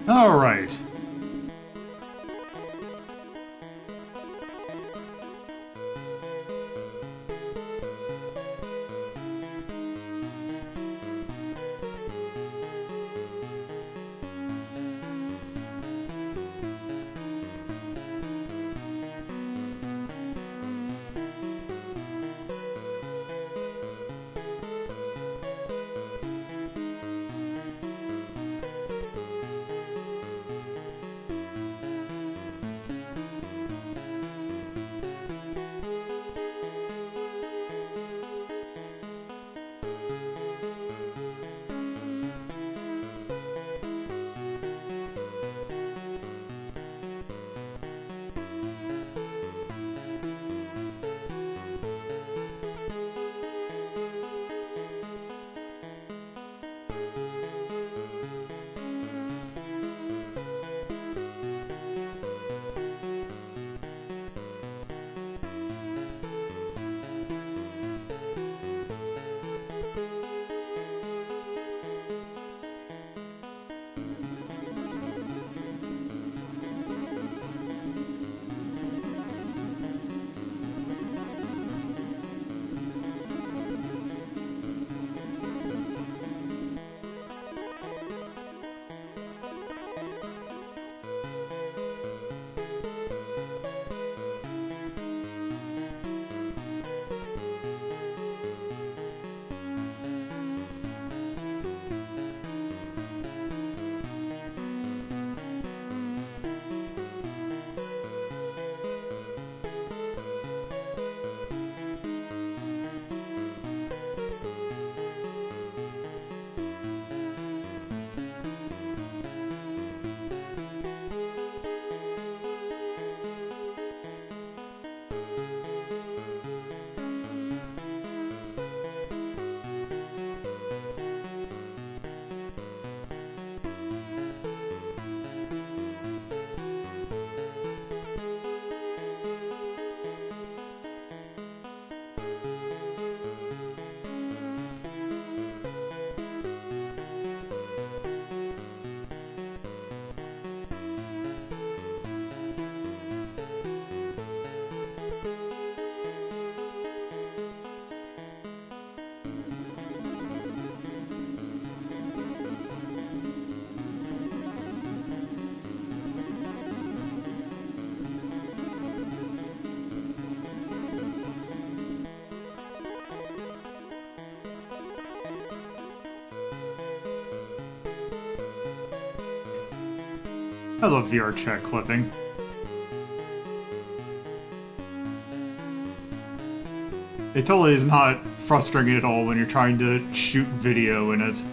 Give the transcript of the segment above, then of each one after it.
Alright. I love VR chat clipping. It totally is not frustrating at all when you're trying to shoot video in it.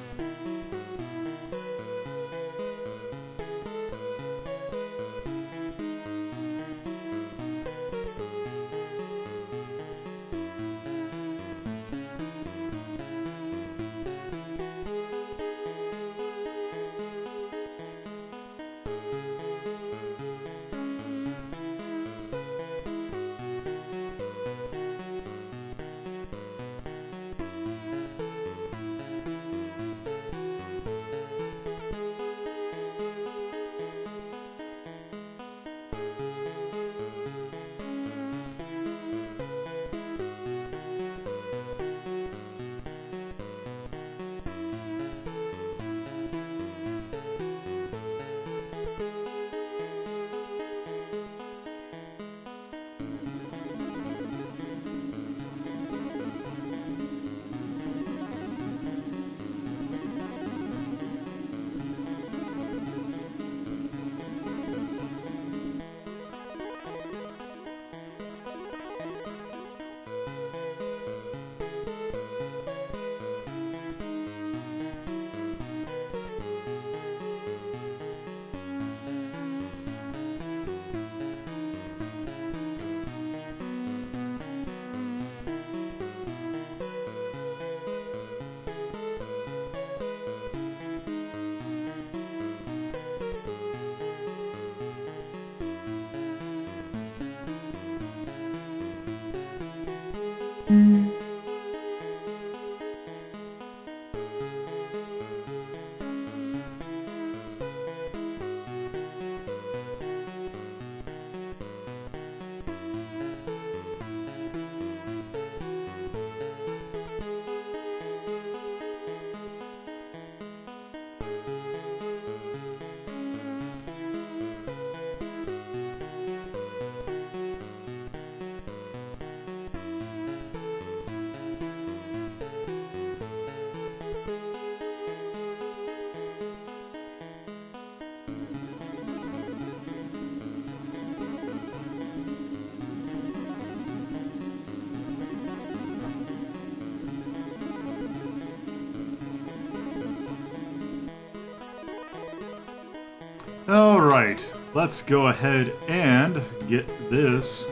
Alright, let's go ahead and get this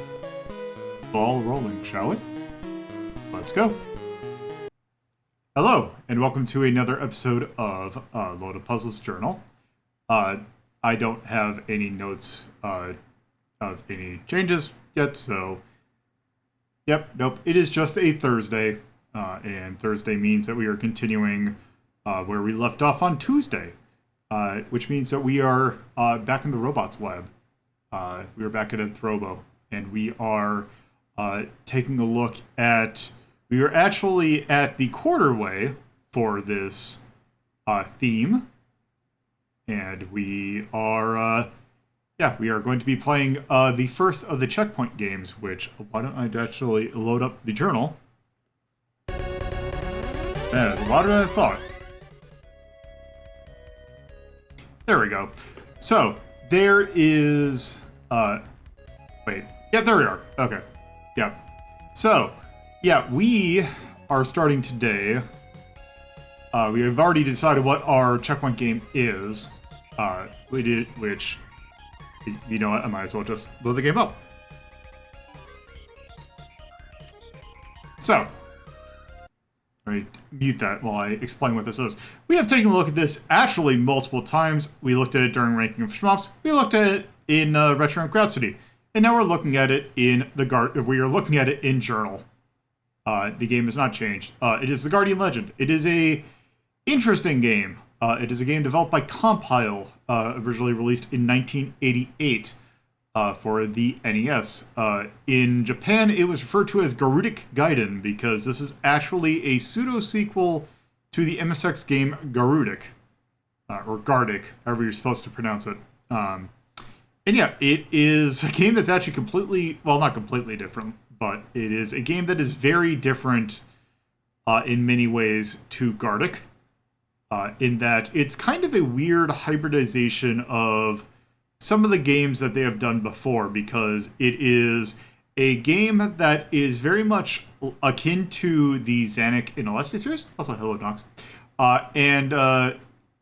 ball rolling, shall we? Let's go. Hello, and welcome to another episode of Lolo De Puzlo's Journal. I don't have any notes of any changes yet, so... Yep, nope, it is just a Thursday, and Thursday means that we are continuing where we left off on Tuesday, which means that we are back in the robots lab. We are back at Throbo, and we are taking a look at... We are actually at the quarterway for this theme, and we are, we are going to be playing the first of the checkpoint games, which, why don't I actually load up the journal? Man, it's a lot than I thought. There we go. So, there is, wait, yeah, there we are. Okay, yeah. So, yeah, we are starting today. We have already decided what our checkpoint game is. Which, you know what, I might as well just load the game up. So, let me mute that while I explain what this is. We have taken a look at this actually multiple times. We looked at it during Ranking of Shmups. We looked at it in Retro and Grapsody. And now we're looking at it in we are looking at it in Journal. The game has not changed. It is the Guardian Legend. It is a interesting game. It is a game developed by Compile, originally released in 1988 for the NES. In Japan, it was referred to as Garudic Gaiden because this is actually a pseudo-sequel to the MSX game Garudic, or Gardic, however you're supposed to pronounce it. And yeah, it is a game that's actually completely, well, not completely different, but it is a game that is very different in many ways to Gardic, in that it's kind of a weird hybridization of some of the games that they have done before, because it is a game that is very much akin to the Zanuck and Aleste series, also hello Nox, and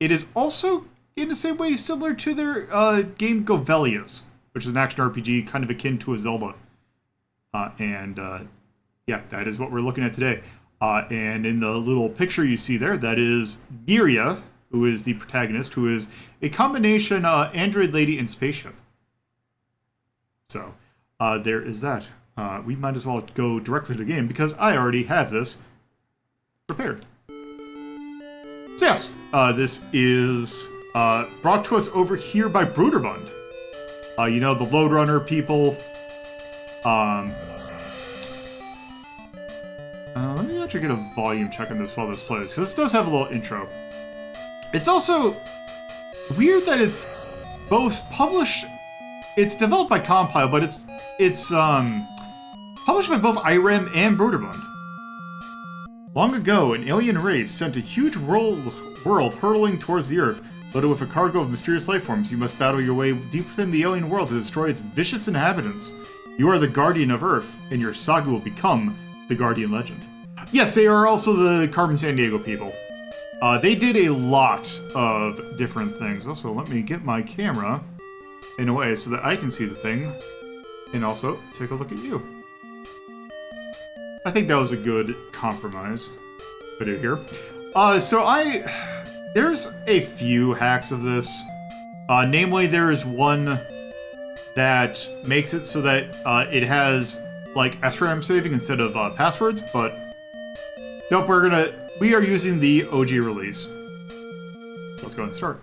it is also in the same way similar to their game Govelius, which is an action RPG kind of akin to a Zelda. Yeah, that is what we're looking at today. And in the little picture you see there, that is Giria, who is the protagonist, who is a combination android lady and spaceship. So, there is that. We might as well go directly to the game, because I already have this prepared. So yes, this is brought to us over here by Bruderbund. You know, the Load Runner people. Let me actually get a volume check on this while this plays, because this does have a little intro. It's also weird that it's both published... It's developed by Compile, but it's published by both IREM and Bruderbund. Long ago, an alien race sent a huge world hurtling towards the Earth. Loaded with a cargo of mysterious life forms, you must battle your way deep within the alien world to destroy its vicious inhabitants. You are the Guardian of Earth, and your saga will become the Guardian Legend. Yes, they are also the Carbon San Diego people. They did a lot of different things. Also, let me get my camera in a way so that I can see the thing, and also take a look at you. I think that was a good compromise video here. There's a few hacks of this. Namely, there is one that makes it so that it has like SRAM saving instead of passwords, but nope, we are using the OG release. So let's go and start.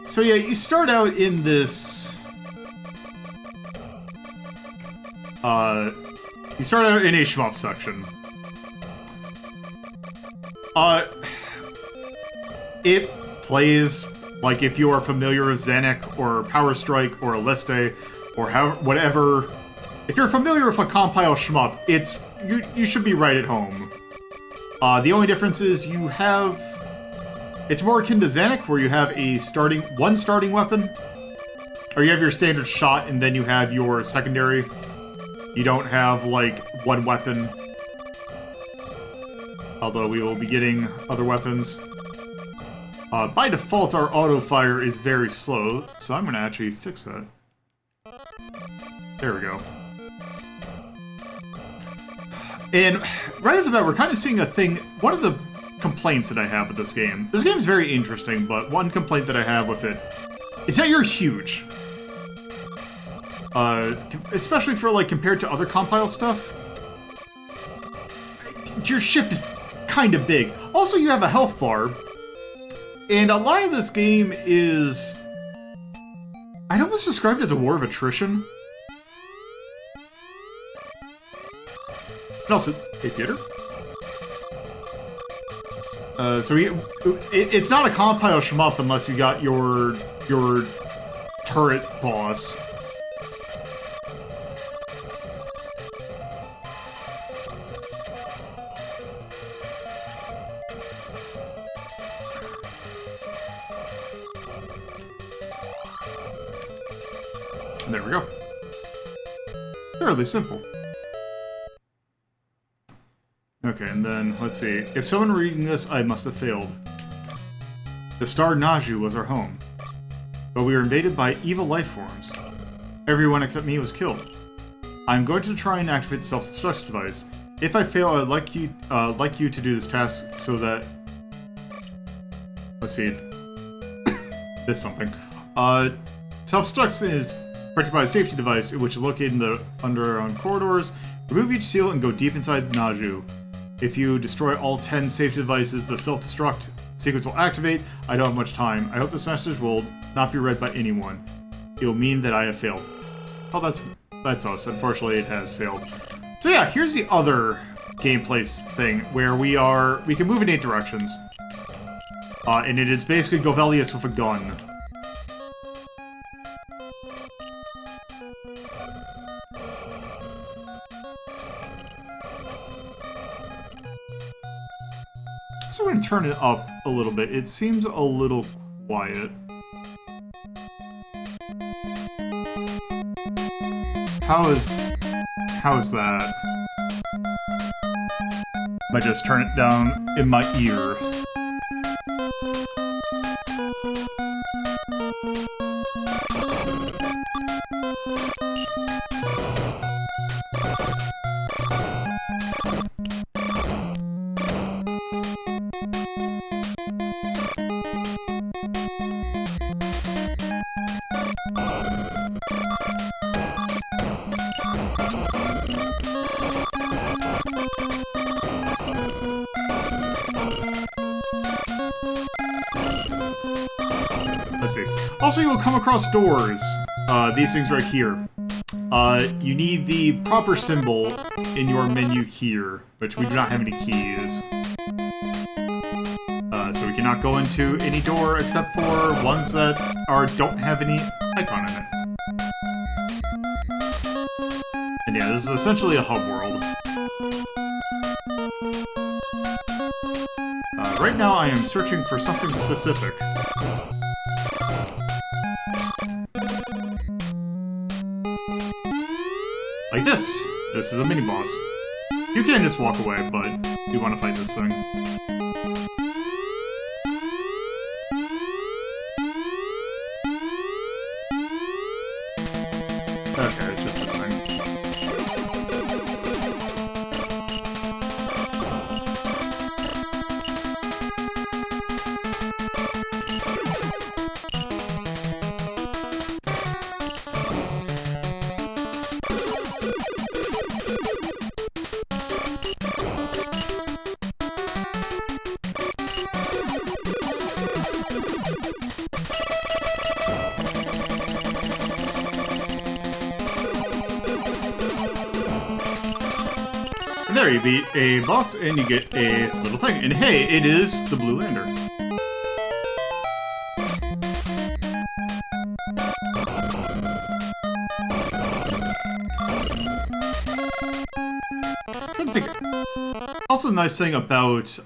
So yeah, you start out in this you start out in a shmup section. It plays like if you are familiar with Zanuck or Power Strike or Aleste or whatever. If you're familiar with a Compile shmup, you should be right at home. The only difference is it's more akin to Zanuck, where you have one starting weapon, or you have your standard shot and then you have your secondary. You don't have like one weapon. Although we will be getting other weapons. By default, our auto fire is very slow, so I'm gonna actually fix that. There we go. And right off the bat, we're kind of seeing a thing. One of the complaints that I have with this game is very interesting, but one complaint that I have with it is that you're huge. Especially for, like, compared to other compile stuff. Your ship is kind of big. Also, you have a health bar. And a lot of this game is... I'd almost describe it as a war of attrition. And also, hey, Peter. It's not a compile shmup unless you got your turret boss. And there we go. Fairly simple. Okay, and then, let's see. If someone reading this, I must have failed. The star Naju was our home. But we were invaded by evil life forms. Everyone except me was killed. I'm going to try and activate the self-destruct device. If I fail, I'd like you to do this task so that... Let's see. There's something. Self-destruct is protected by a safety device, which is located in the underground corridors. Remove each seal and go deep inside Naju. If you destroy all 10 safety devices, the self-destruct sequence will activate. I don't have much time. I hope this message will not be read by anyone. It will mean that I have failed. Oh, that's us. Unfortunately, it has failed. So yeah, here's the other gameplay thing, where we can move in 8 directions. And it is basically Govelius with a gun. So I'm going to turn it up a little bit. It seems a little quiet. How is that? I just turn it down in my ear. Let's see. Also, you will come across doors. These things right here. You need the proper symbol in your menu here, which we do not have any keys. So we cannot go into any door except for ones that don't have any icon in it. And yeah, this is essentially a hub world. Right now I am searching for something specific. Like this. This is a mini-boss. You can just walk away, but you want to fight this thing. Okay, it's just this thing. There, you beat a boss, and you get a little thing. And hey, it is the Blue Lander. I'm trying to think. Also, the nice thing about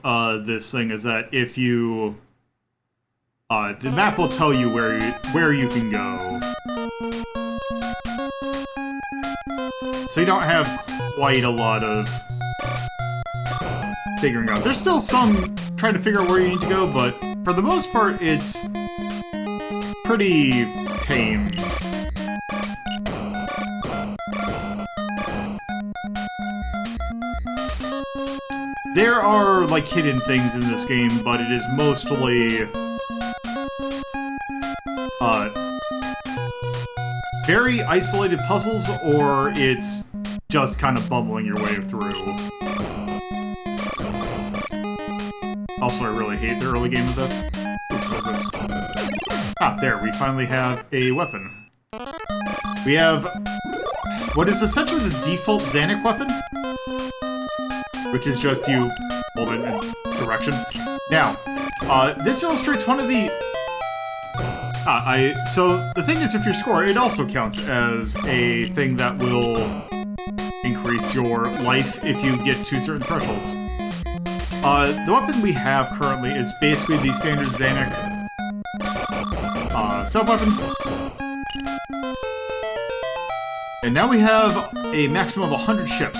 this thing is that if you... the map will tell you where you can go. So you don't have quite a lot of figuring out. There's still some trying to figure out where you need to go, but for for the most part, it's pretty tame. There are, like, hidden things in this game, but it is mostly very isolated puzzles, or it's just kind of bumbling your way through. Also, I really hate the early game of this. Oops, what's this? Ah, there, we finally have a weapon. We have what is essentially the default Xanac weapon, which is just you hold it in direction. Now, this illustrates one of the... So, the thing is, if you score, it also counts as a thing that will increase your life if you get to certain thresholds. The weapon we have currently is basically the standard Xanac sub-weapon. And now we have a maximum of 100 chips.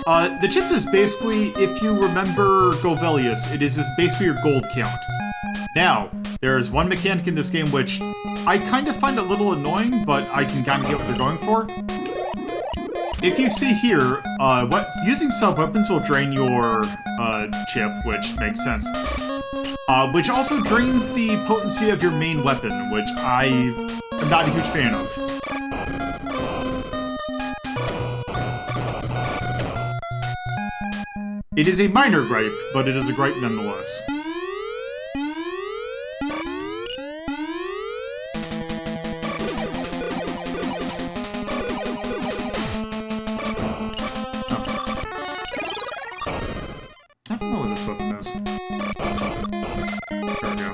The chip is basically, if you remember Govelius, it is just basically your gold count. Now, there's one mechanic in this game which I kind of find a little annoying, but I can kind of get what they're going for. If you see here, using sub-weapons will drain your chip, which makes sense. Which also drains the potency of your main weapon, which I am not a huge fan of. It is a minor gripe, but it is a gripe nonetheless. I don't know what this weapon is. There we go.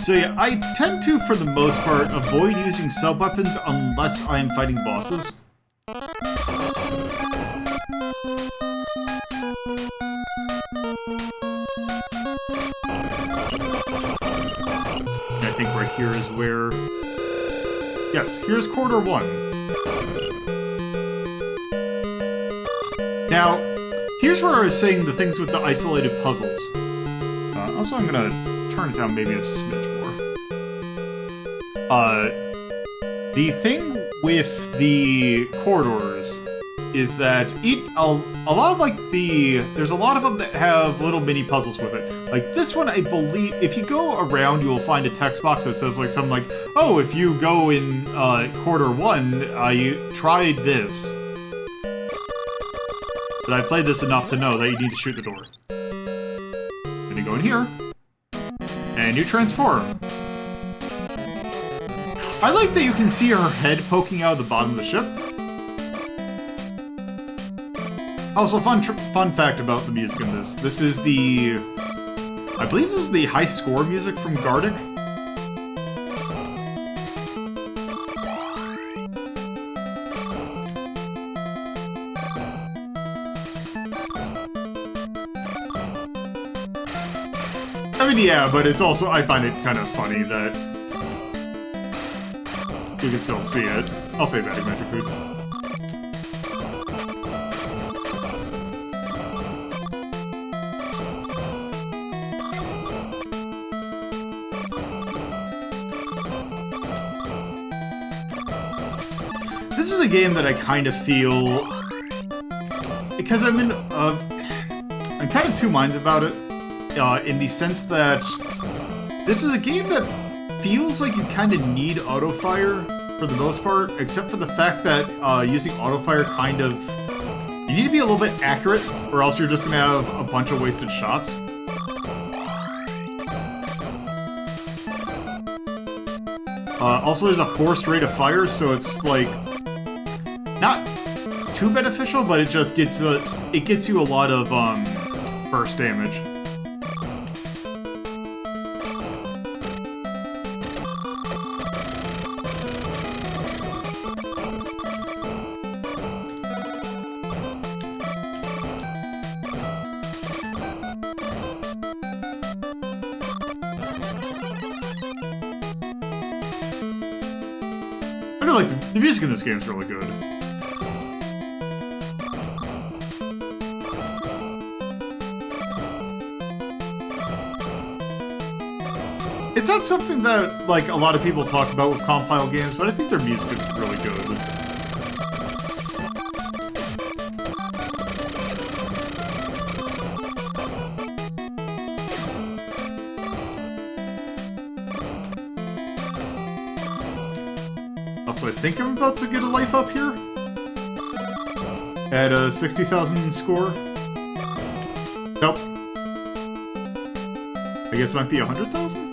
So yeah, I tend to, for the most part, avoid using sub-weapons unless I am fighting bosses. I think right here is where... Yes, here's Corridor 1. Now, here's where I was saying the things with the isolated puzzles. Also, I'm gonna turn it down maybe a smidge more. The thing with the corridors is that a lot of, like, there's a lot of them that have little mini puzzles with it. Like, this one, I believe, if you go around, you will find a text box that says, like, something like, oh, if you go in Corridor 1, you tried this. But I've played this enough to know that you need to shoot the door. Then you go in here, and you transform. I like that you can see her head poking out of the bottom of the ship. Also, fun fact about the music in this. This is the... I believe this is the high score music from Gardic. I mean, yeah, but it's also... I find it kind of funny that you can still see it. I'll say that in Magic Food. This is a game that I kind of feel... Because I'm in... I'm kind of two minds about it. In the sense that... This is a game that feels like you kind of need auto-fire for the most part, except for the fact that using auto-fire kind of... You need to be a little bit accurate, or else you're just going to have a bunch of wasted shots. Also, there's a forced rate of fire, so it's, like... Not too beneficial, but it just gets you a lot of burst damage. I feel like the music in this game is really good. It's not something that, like, a lot of people talk about with compile games, but I think their music is really good. Also, I think I'm about to get a life up here. At a 60,000 score. Nope. I guess it might be 100,000?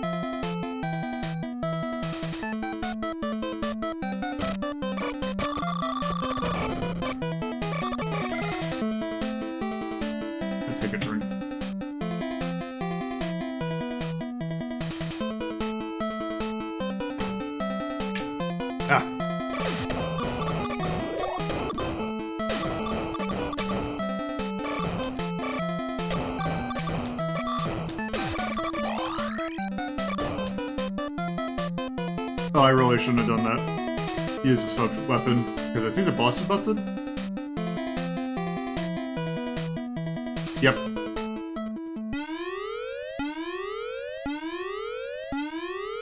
I'll take a drink. Ah. Oh, I really shouldn't have done that. Use the sub-weapon, because I think the boss is about to... Yep.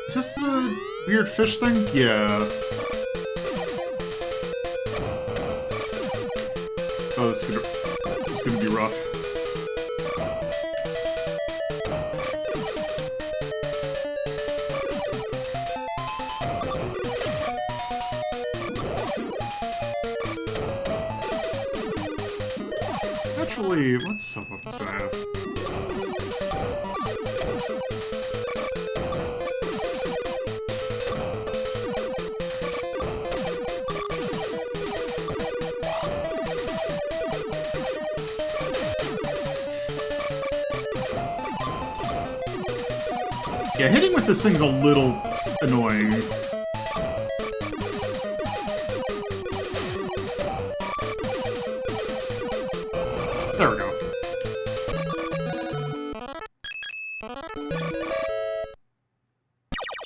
Is this the weird fish thing? Yeah. Oh, this is gonna be rough. Actually, what sub-weapons do I have? Yeah, hitting with this thing's a little annoying. There we go.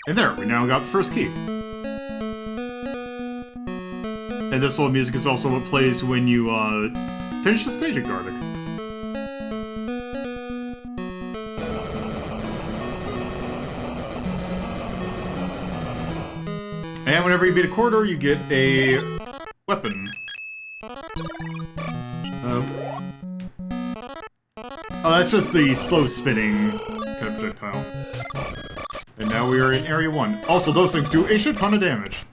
And there, we now got the first key. And this little music is also what plays when you finish the stage at Garlic. And whenever you beat a corridor, you get a weapon. Oh, that's just the slow spinning kind of projectile. And now we are in Area 1. Also, those things do a shit ton of damage.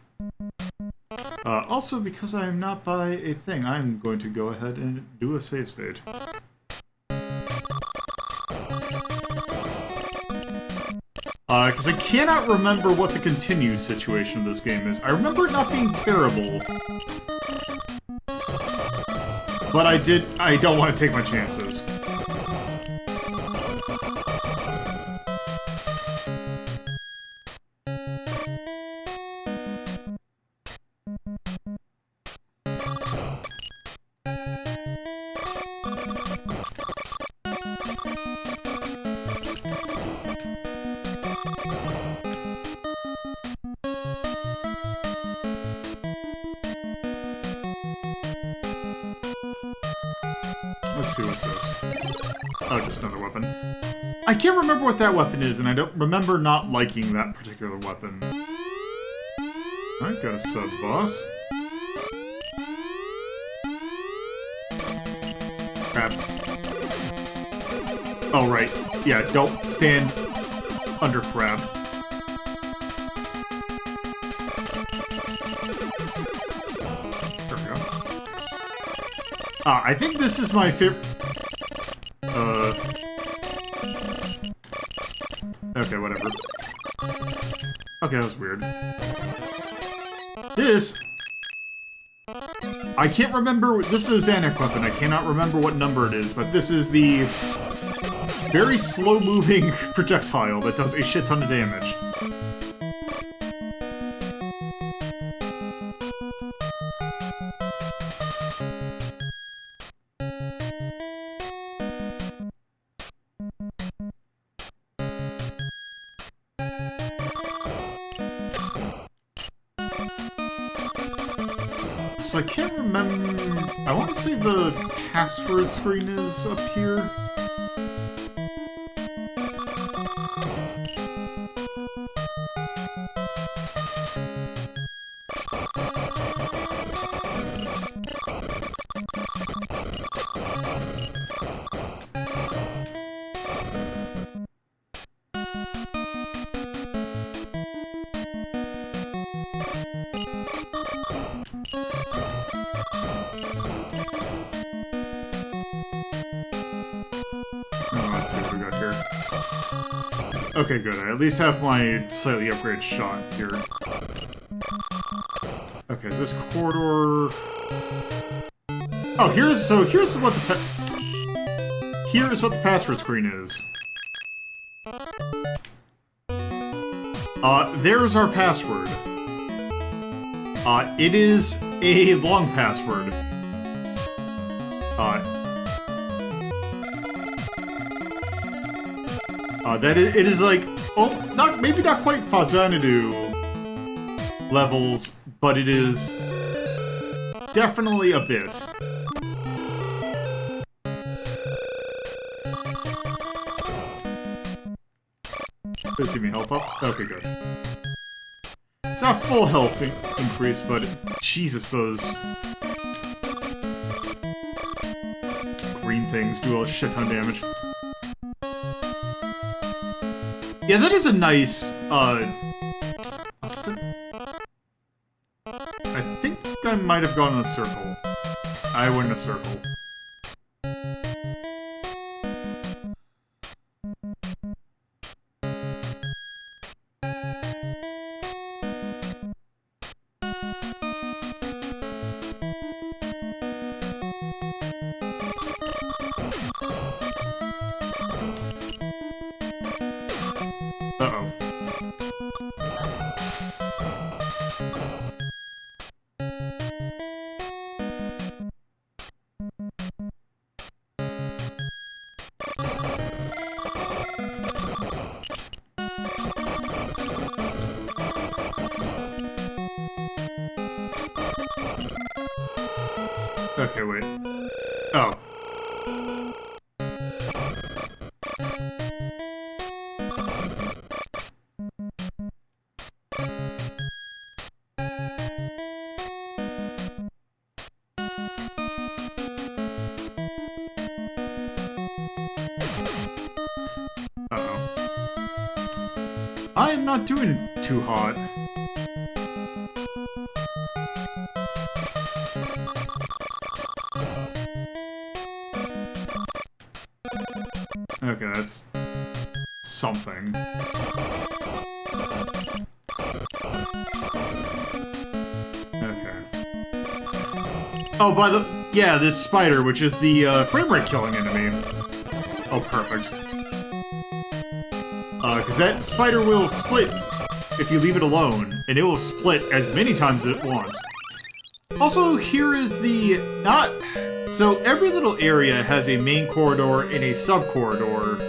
Also, because I am not by a thing, I'm going to go ahead and do a save state. Because I cannot remember what the continue situation of this game is. I remember it not being terrible. But I don't want to take my chances. Let's see, what's this? Oh, just another weapon. I can't remember what that weapon is, and I don't remember not liking that particular weapon. Alright, got a sub-boss. Crap. Oh, right. Yeah, don't stand under crab. There we go. I think this is my favorite... Okay, whatever. Okay, that was weird. This... I can't remember... This is a Xanac weapon. I cannot remember what number it is, but this is the very slow-moving projectile that does a shit ton of damage. So I can't remember... I want to say the password screen is up here. let's see what we got here. Okay, good. I at least have my slightly upgraded shot here. Okay, is this corridor... Oh, here's what the password screen is. There's our password. It is a long password. It is like, oh, maybe not quite Fazanadu levels, but it is definitely a bit. Please give me health up. Okay, good. It's not full health increase, but Jesus, those green things do a shit ton of damage. Yeah, that is a nice, I think I might have gone in a circle. I went in a circle. Okay, wait. Oh. Uh-oh. I am not doing too hot. Okay, that's something. Okay. Oh, yeah, this spider, which is the frame rate killing enemy. Oh, perfect. Because that spider will split if you leave it alone, and it will split as many times as it wants. Also, here is the so every little area has a main corridor and a sub-corridor.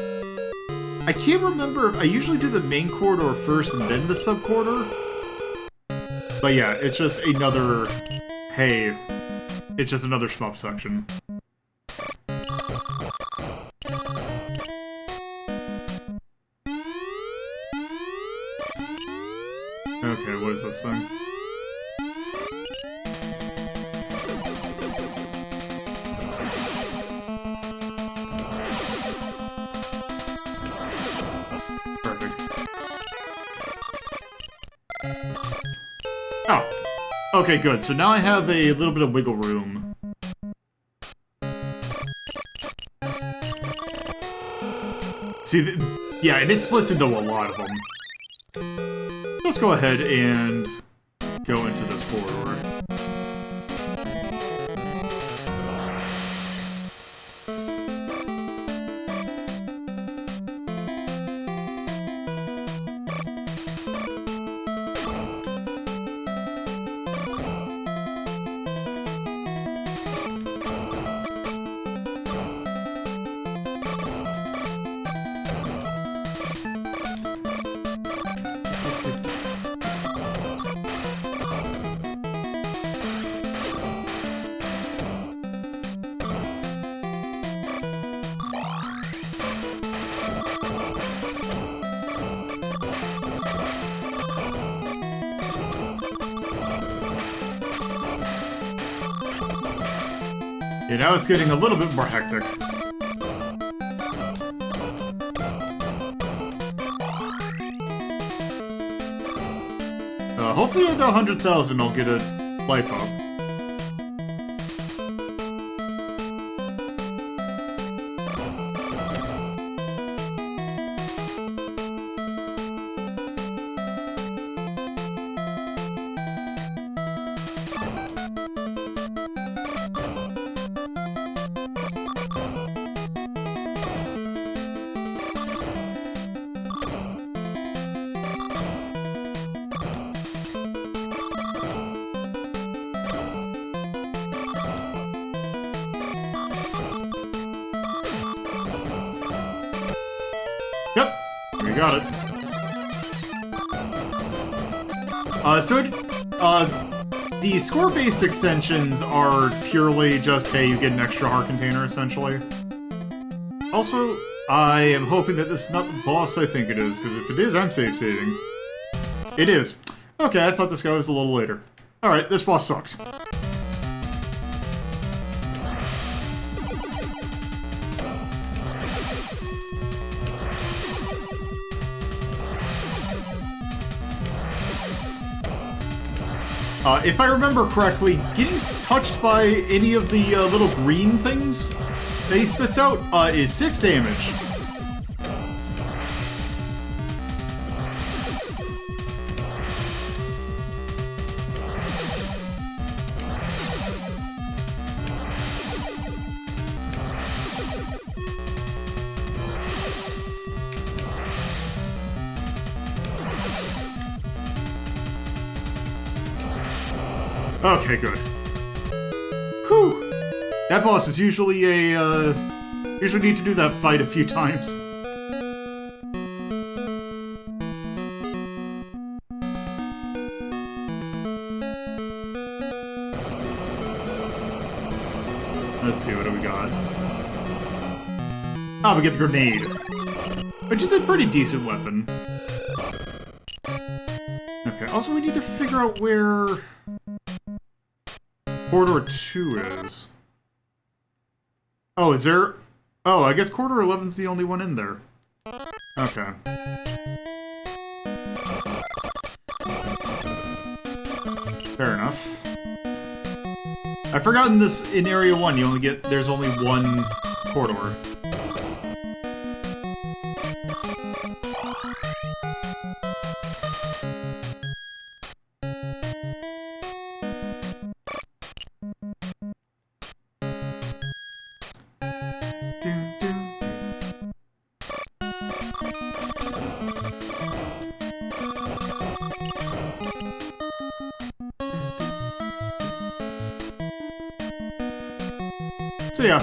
I can't remember if I usually do the main corridor first and then the sub-corridor. But yeah, it's just another... Hey, it's just another shmup section. Okay, what is this thing? Oh. Okay, good. So now I have a little bit of wiggle room. See, yeah, and it splits into a lot of them. Let's go ahead and go into this corridor. Yeah, now it's getting a little bit more hectic. Hopefully at 100,000 I'll get a life up. We got it. The score-based extensions are purely just, hey, you get an extra heart container, essentially. Also, I am hoping that this is not the boss I think it is, because if it is, I'm save-saving. It is. Okay, I thought this guy was a little later. Alright, this boss sucks. If I remember correctly, getting touched by any of the little green things that he spits out is 6 damage. Okay, good. Whew! That boss is usually a, usually need to do that fight a few times. Let's see, what do we got? Oh, we get the grenade. Which is a pretty decent weapon. Okay, also we need to figure out where Corridor 2 is. Oh, is there... Oh, I guess Corridor 11's the only one in there. Okay. Fair enough. I've forgotten this in Area 1, you only get... There's only one corridor. So yeah.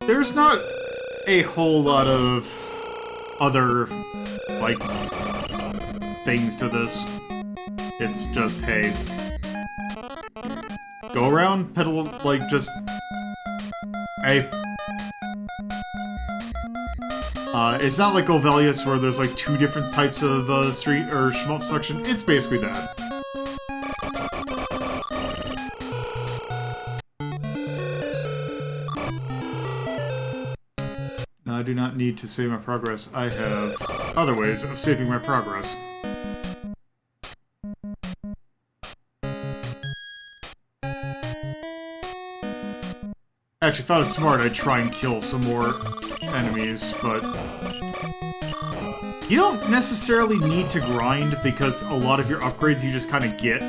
There's not a whole lot of other, like, things to this. It's just, hey, go around, pedal, like, just, hey. It's not like Ovelius where there's like 2 different types of street or shmup section. It's basically that. I do not need to save my progress. I have other ways of saving my progress. Actually, if I was smart, I'd try and kill some more enemies, but you don't necessarily need to grind because a lot of your upgrades you just kind of get.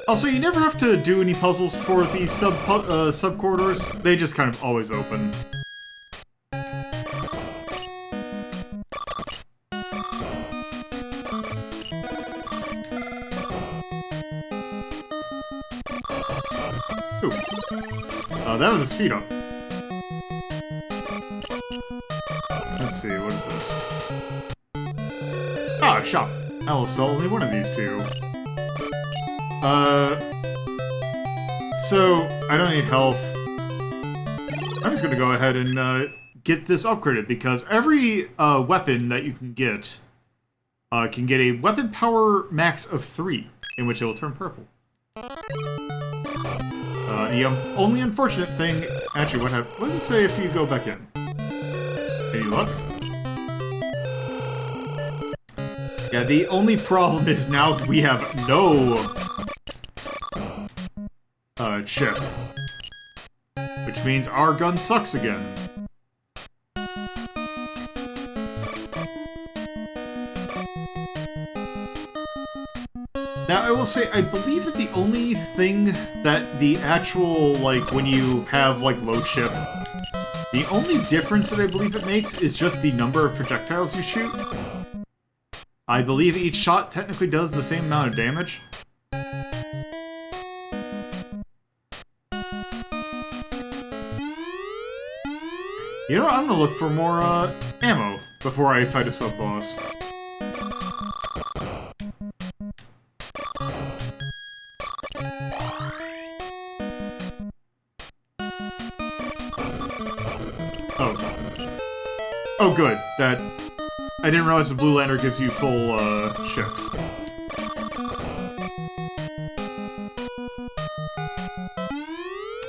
Also, you never have to do any puzzles for these sub-corridors. They just kind of always open. Ooh. That was a speed up. Let's see, what is this? Ah, shop. I will sell only one of these 2. So, I don't need health. I'm just gonna go ahead and, get this upgraded, because every, weapon that you can get a weapon power max of 3, in which it will turn purple. The only unfortunate thing... Actually, what does it say if you go back in? Any luck? Yeah, the only problem is now we have no... chip. Which means our gun sucks again. Now, I will say, I believe that the only thing that the actual, like, when you have, like, low chip, the only difference that I believe it makes is just the number of projectiles you shoot. I believe each shot technically does the same amount of damage. You know what? I'm gonna look for more ammo before I fight a sub-boss. Oh, good. That... I didn't realize the blue lantern gives you full, shift.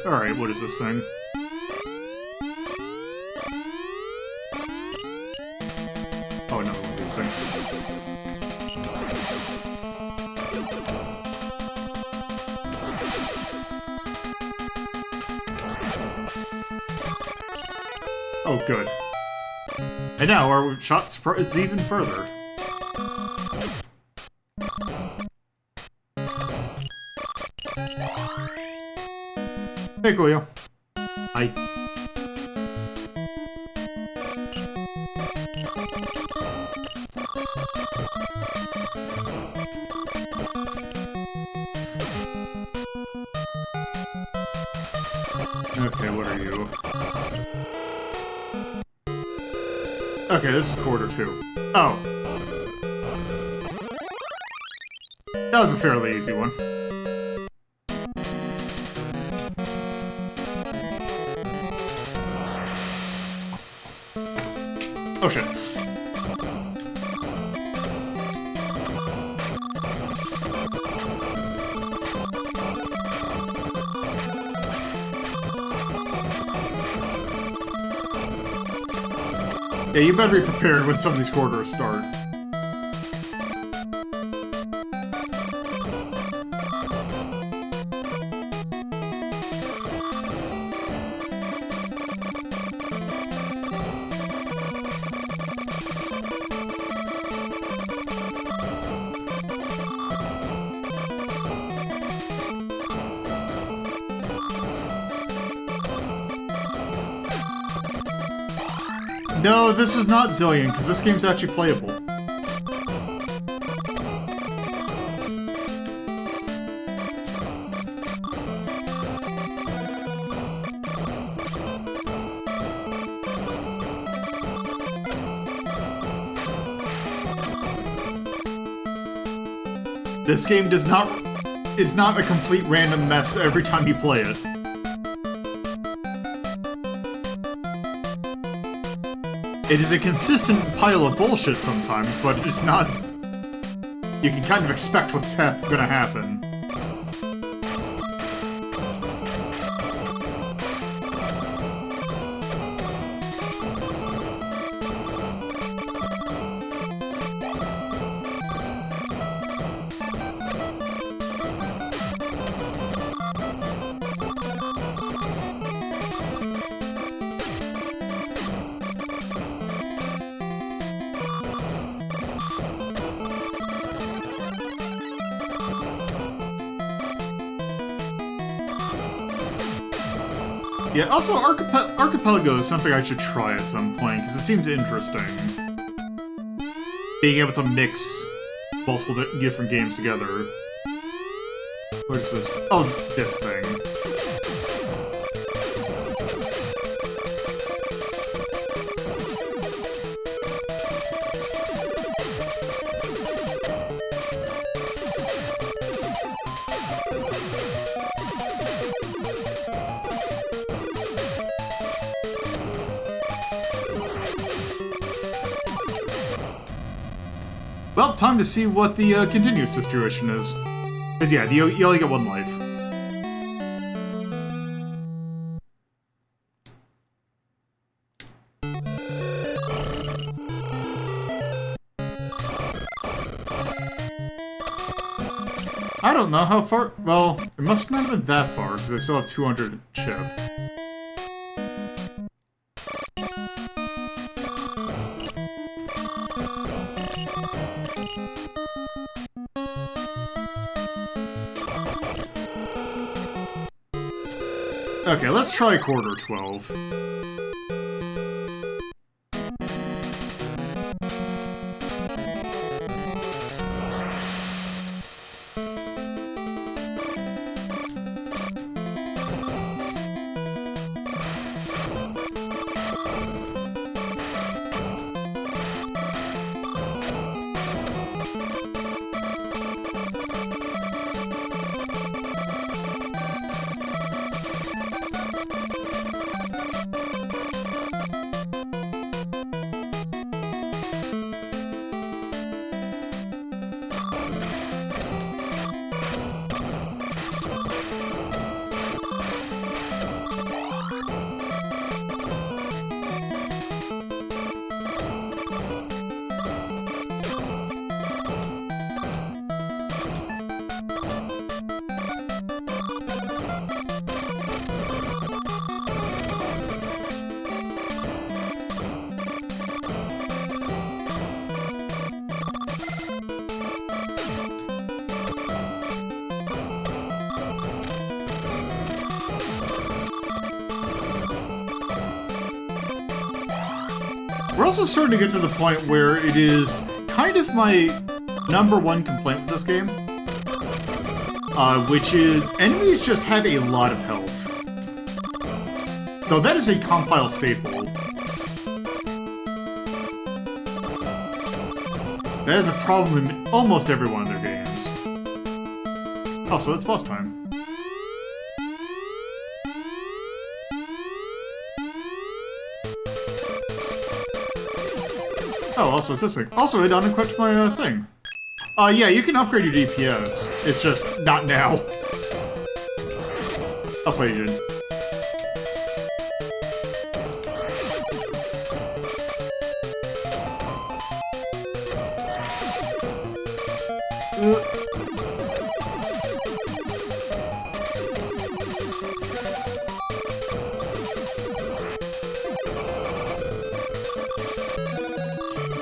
Alright, what is this thing? Oh, another one of these things. Oh, good. And now our shot spreads even further. Hey, Goyo. Hi. Okay, what are you? Okay, this is quarter 2. Oh. That was a fairly easy one. Oh shit. Yeah, you better be prepared when some of these corridors start. No, this is not Zillion, because this game's actually playable. This game is not a complete random mess every time you play it. It is a consistent pile of bullshit sometimes, but it's not... You can kind of expect what's gonna happen. Yeah, also Archipelago is something I should try at some point, because it seems interesting. Being able to mix multiple different games together. What is this? Oh, this thing. Well, time to see what the continuous situation is. Because yeah, you only get one life. I don't know how far... Well, it must not have been that far, because I still have 200 chip. Okay, let's try quarter 12. We're also starting to get to the point where it is kind of my #1 complaint with this game, which is enemies just have a lot of health. Though that is a compile staple. That is a problem in almost every one of their games. Oh, so it's boss time. Oh, also it's this thing. Also, it unequipped my thing. Yeah, you can upgrade your DPS. It's just not now. Also, you did.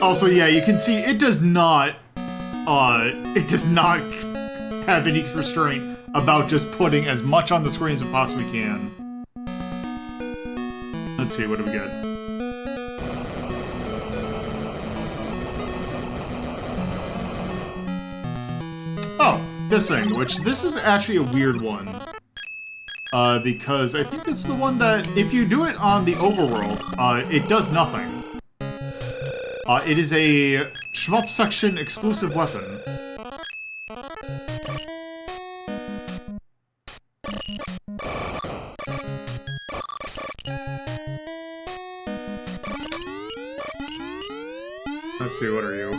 Also, yeah, you can see it does not have any restraint about just putting as much on the screen as it possibly can. Let's see, what do we get? Oh, this thing, which this is actually a weird one. Because I think this is the one that, if you do it on the overworld, it does nothing. It is a shmup section exclusive weapon. Let's see, what are you?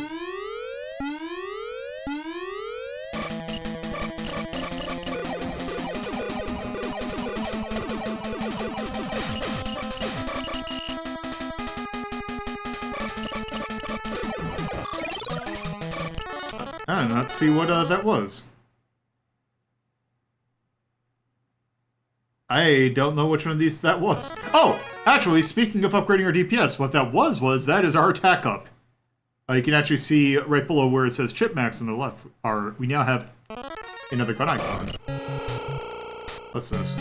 And let's see what that was. I don't know which one of these that was. Oh! Actually, speaking of upgrading our DPS, what that was that is our attack up. You can actually see right below where it says chip max on the left, we now have another gun icon. What's this?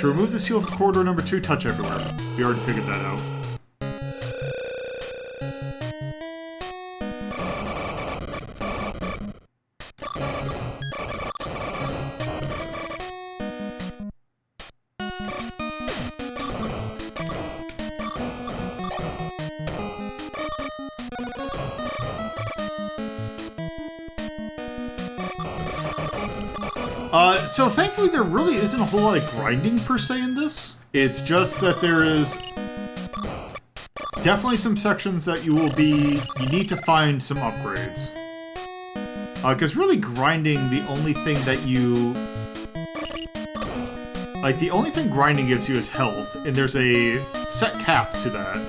To remove the seal from corridor number 2, touch everywhere. We already figured that out. So thankfully there really isn't a whole lot of grinding per se in this. It's just that there is definitely some sections that you need to find some upgrades. Because really grinding, the only thing grinding gives you is health, and there's a set cap to that.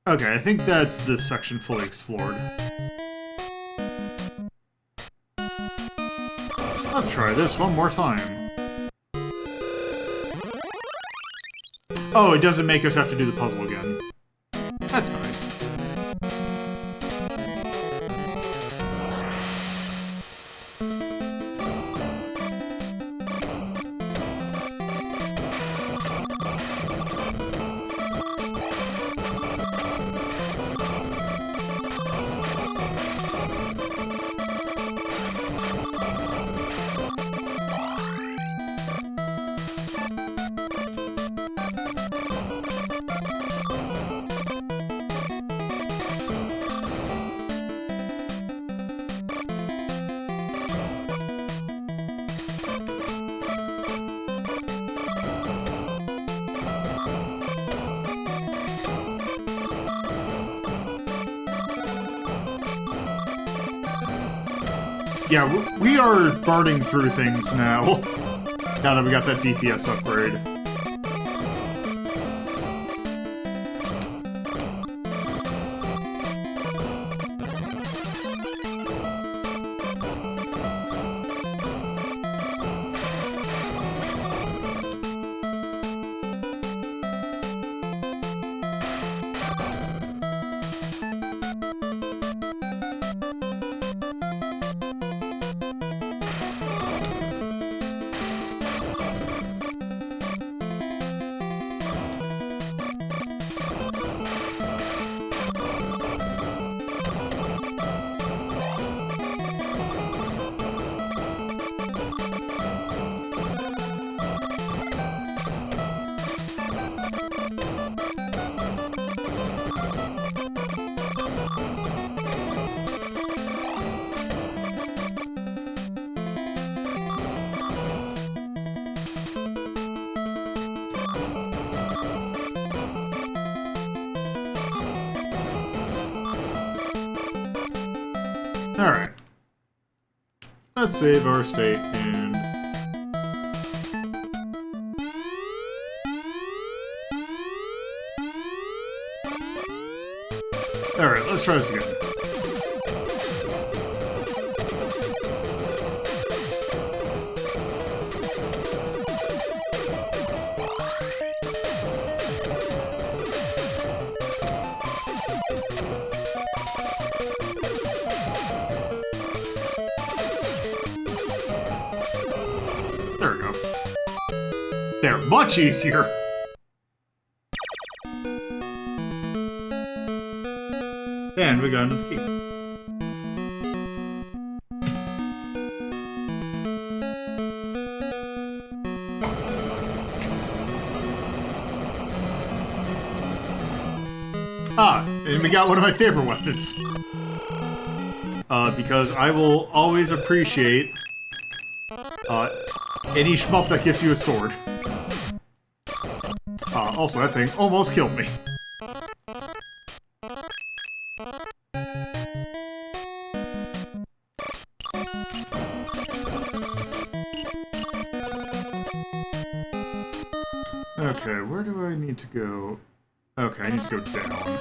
Okay, I think that's this section fully explored. Let's try this one more time. Oh, it doesn't make us have to do the puzzle again. That's nice. Yeah, we are burning through things now. Now that we got that DPS upgrade. Alright. Let's save our state and... Alright, let's try this again. There we go. They're much easier. And we got another key. Ah, and we got one of my favorite weapons. Because I will always appreciate any shmup that gives you a sword. Also, that thing almost killed me. Okay, where do I need to go? Okay, I need to go down.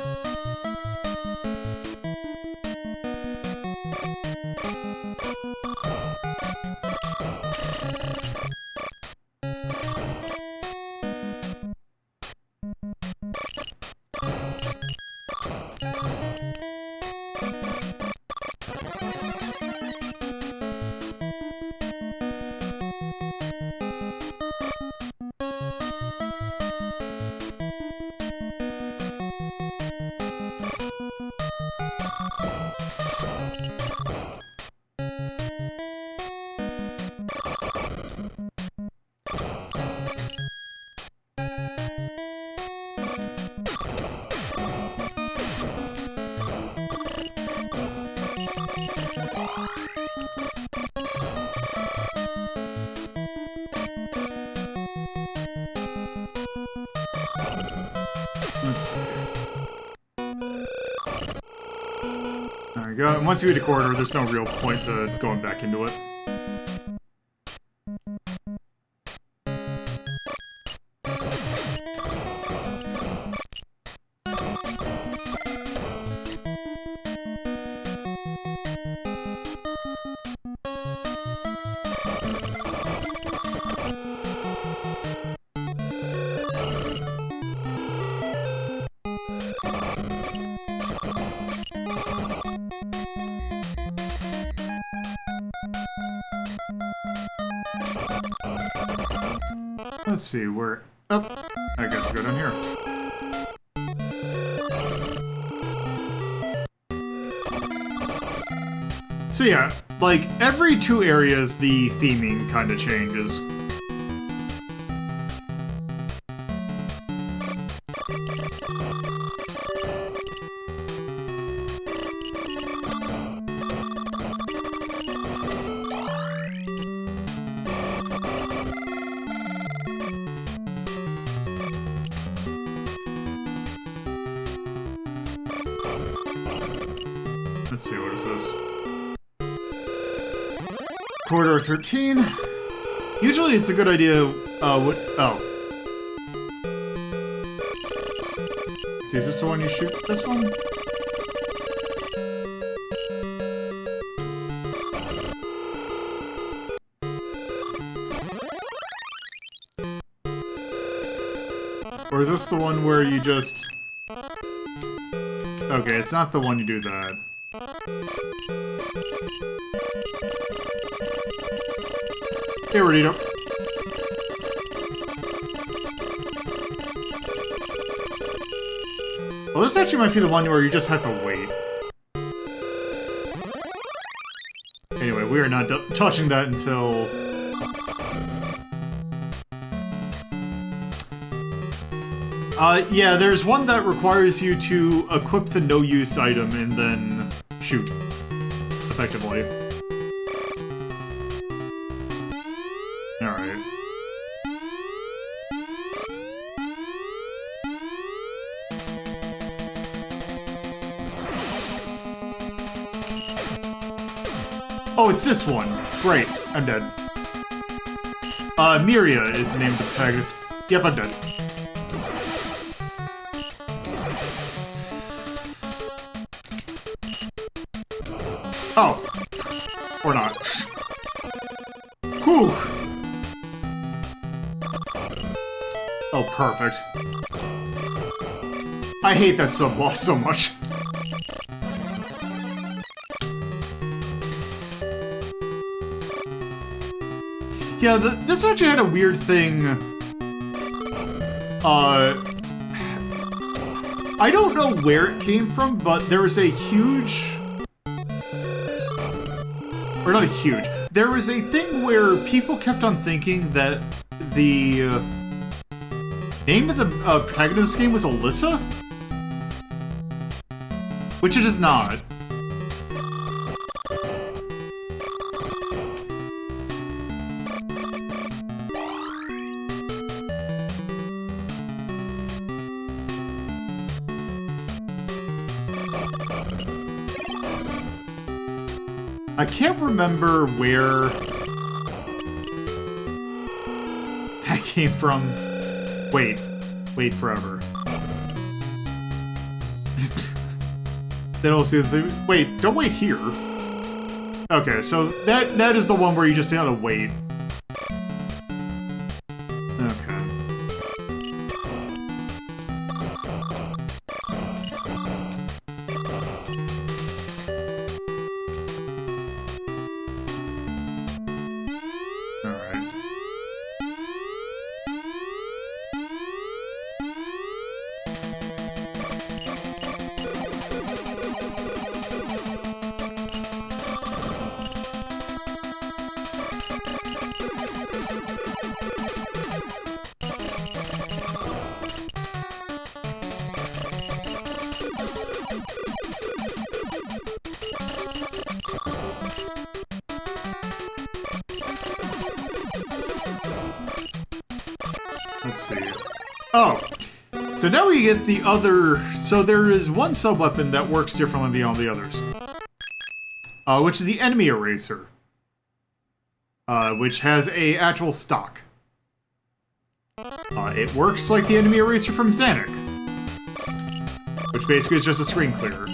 There we go. And once you hit a corridor, there's no real point to going back into it. Let's see, where... Oh, I guess go down here. So yeah, like, every 2 areas, the theming kind of changes. Let's see, what is this? Corridor 13. Usually it's a good idea, oh. See, is this the one you shoot? This one? Or is this the one where you just... Okay, it's not the one you do that. Hey, Rodito. Well, this actually might be the one where you just have to wait. Anyway, we are not touching that until... yeah, there's one that requires you to equip the no-use item and then shoot, effectively. Alright. Oh, it's this one. Great, I'm dead. Miria is named the protagonist. Yep, I'm dead. Oh. Or not. Whew. Oh, perfect. I hate that sub-boss so much. Yeah, this actually had a weird thing. I don't know where it came from, but there was a huge... Or not a huge. There was a thing where people kept on thinking that the name of the protagonist of this game was Alyssa? Which it is not. I can't remember where that came from. Wait forever. Then I'll see the wait, don't wait here. Okay, so that is the one where you just gotta wait. Okay. Let's see. Oh! So now we get the other... So there is one sub-weapon that works differently than all the others. Which is the enemy eraser. Which has a actual stock. It works like the enemy eraser from Xanic. Which basically is just a screen clearer.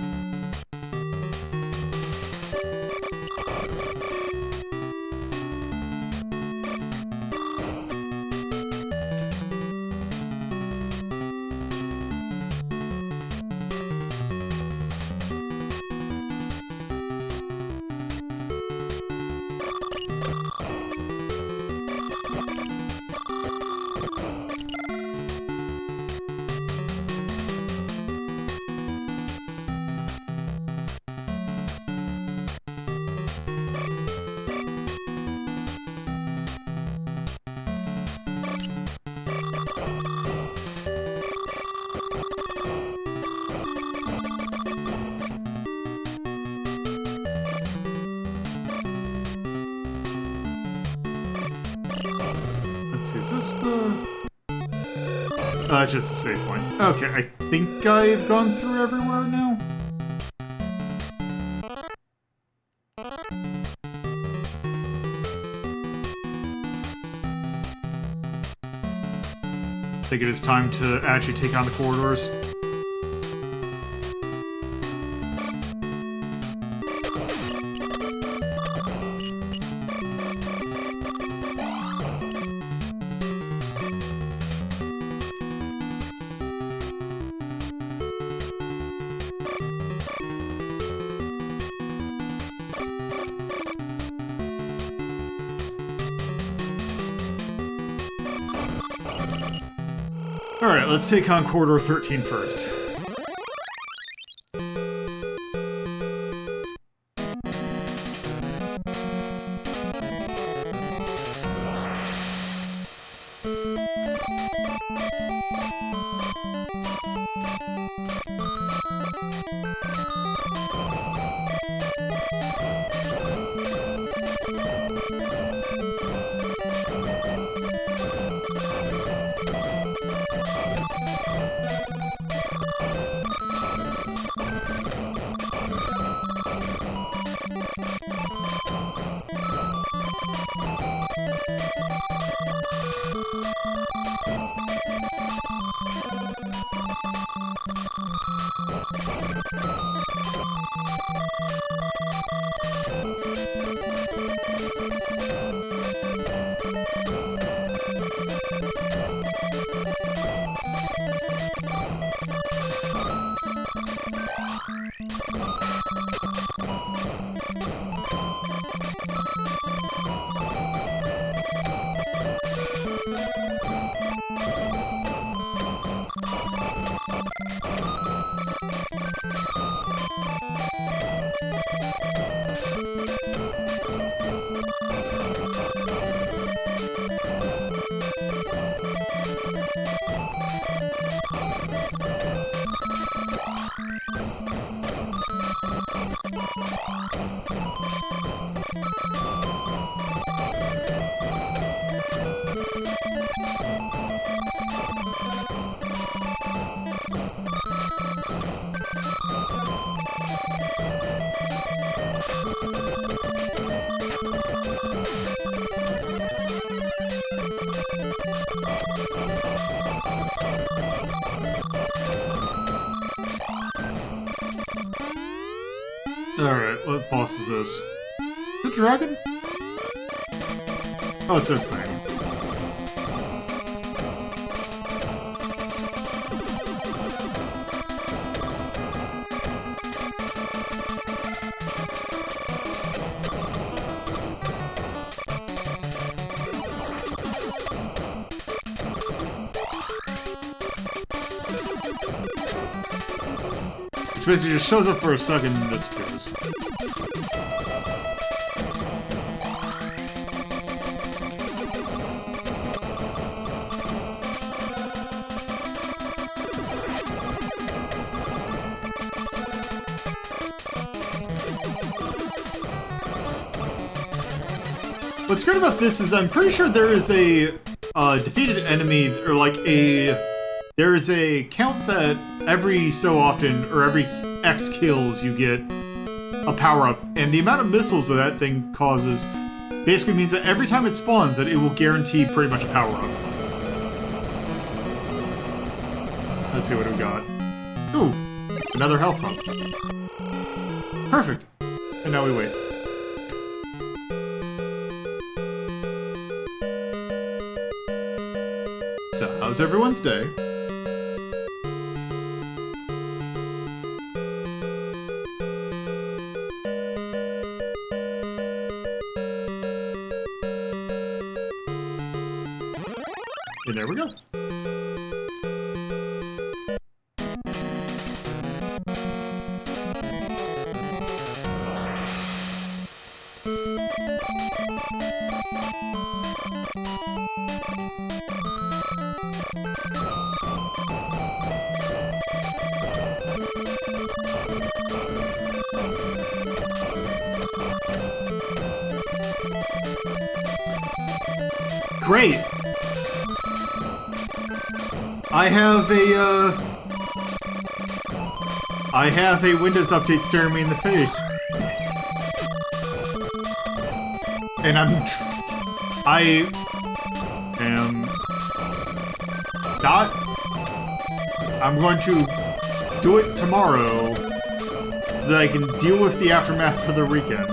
Is this the... it's just a save point. Okay, I think I've gone through everywhere now. think it is time to actually take on the corridors. Alright, let's take on Corridor 13 first. Alright, what boss is this? Is it a dragon? Oh, it's this thing. Which basically just shows up for a second and disappears. What's great about this is I'm pretty sure there is a defeated enemy, or like there is a count that every so often, or every X kills, you get a power-up. And the amount of missiles that thing causes basically means that every time it spawns, that it will guarantee pretty much a power-up. Let's see what we got. Ooh, another health hub. Perfect. And now we wait. So, how's everyone's day? And there we go. Great. I have a Windows update staring me in the face. And I am Not. I'm going to do it tomorrow so that I can deal with the aftermath for the weekend.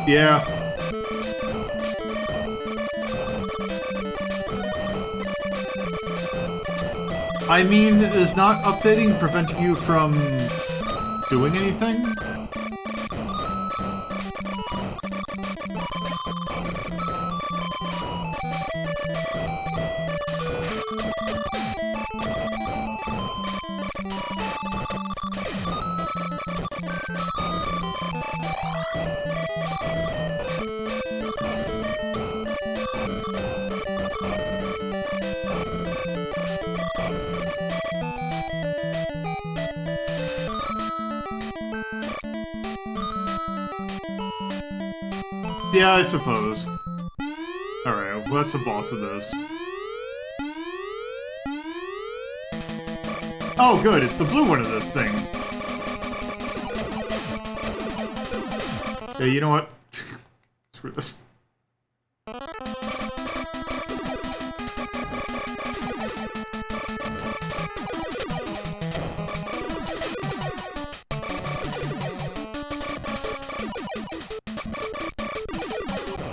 Yeah. I mean, is not updating preventing you from doing anything? Yeah, I suppose. Alright, what's the boss of this? Oh, good, it's the blue one of this thing. Yeah, you know what? Screw this.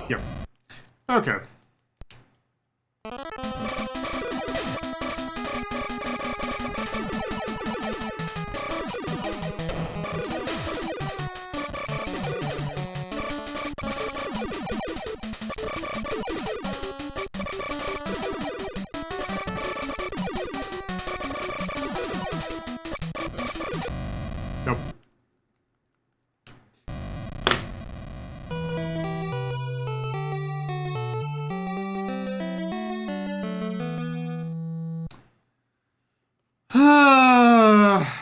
Yep. Okay. Nope.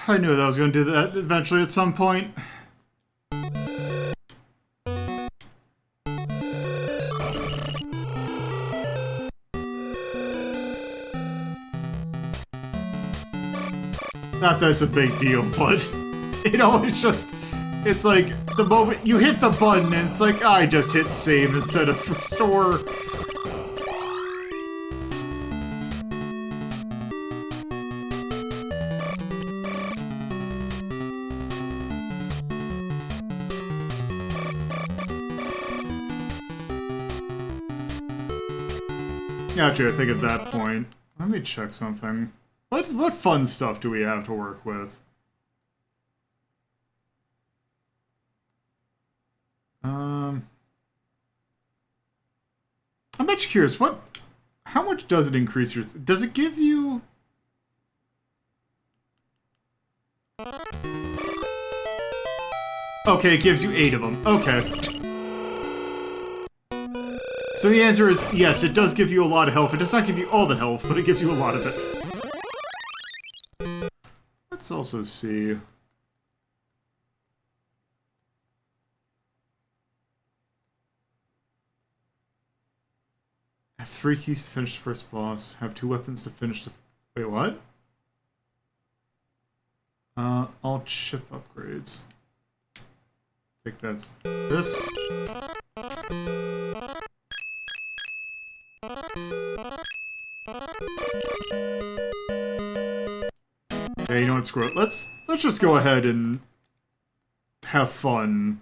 I knew that I was going to do that eventually at some point. Not that it's a big deal, but it always just... It's like, the moment you hit the button and it's like, I just hit save instead of restore. Gotcha, I think at that point. Let me check something. What fun stuff do we have to work with? I'm much curious, how much does it increase your... Does it give you... Okay, it gives you 8 of them. Okay. So the answer is, yes, it does give you a lot of health. It does not give you all the health, but it gives you a lot of it. Let's also see... Have 3 keys to finish the first boss. Have 2 weapons to finish the... Wait, what? All chip upgrades. I think that's this. Okay, you know what, screw it. Let's just go ahead and have fun.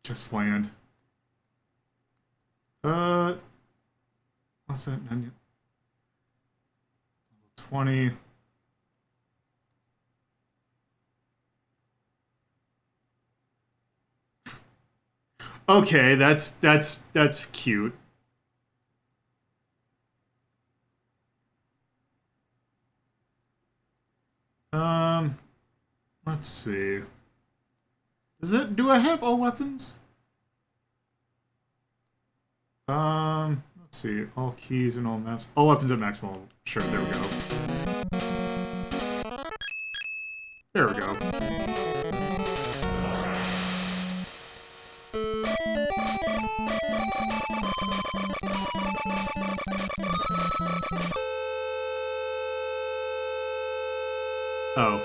Just land. What's that? 20. Okay, that's cute. Let's see. Do I have all weapons? Let's see. All keys and all maps. All weapons at max level. Sure, there we go. There we go. Oh.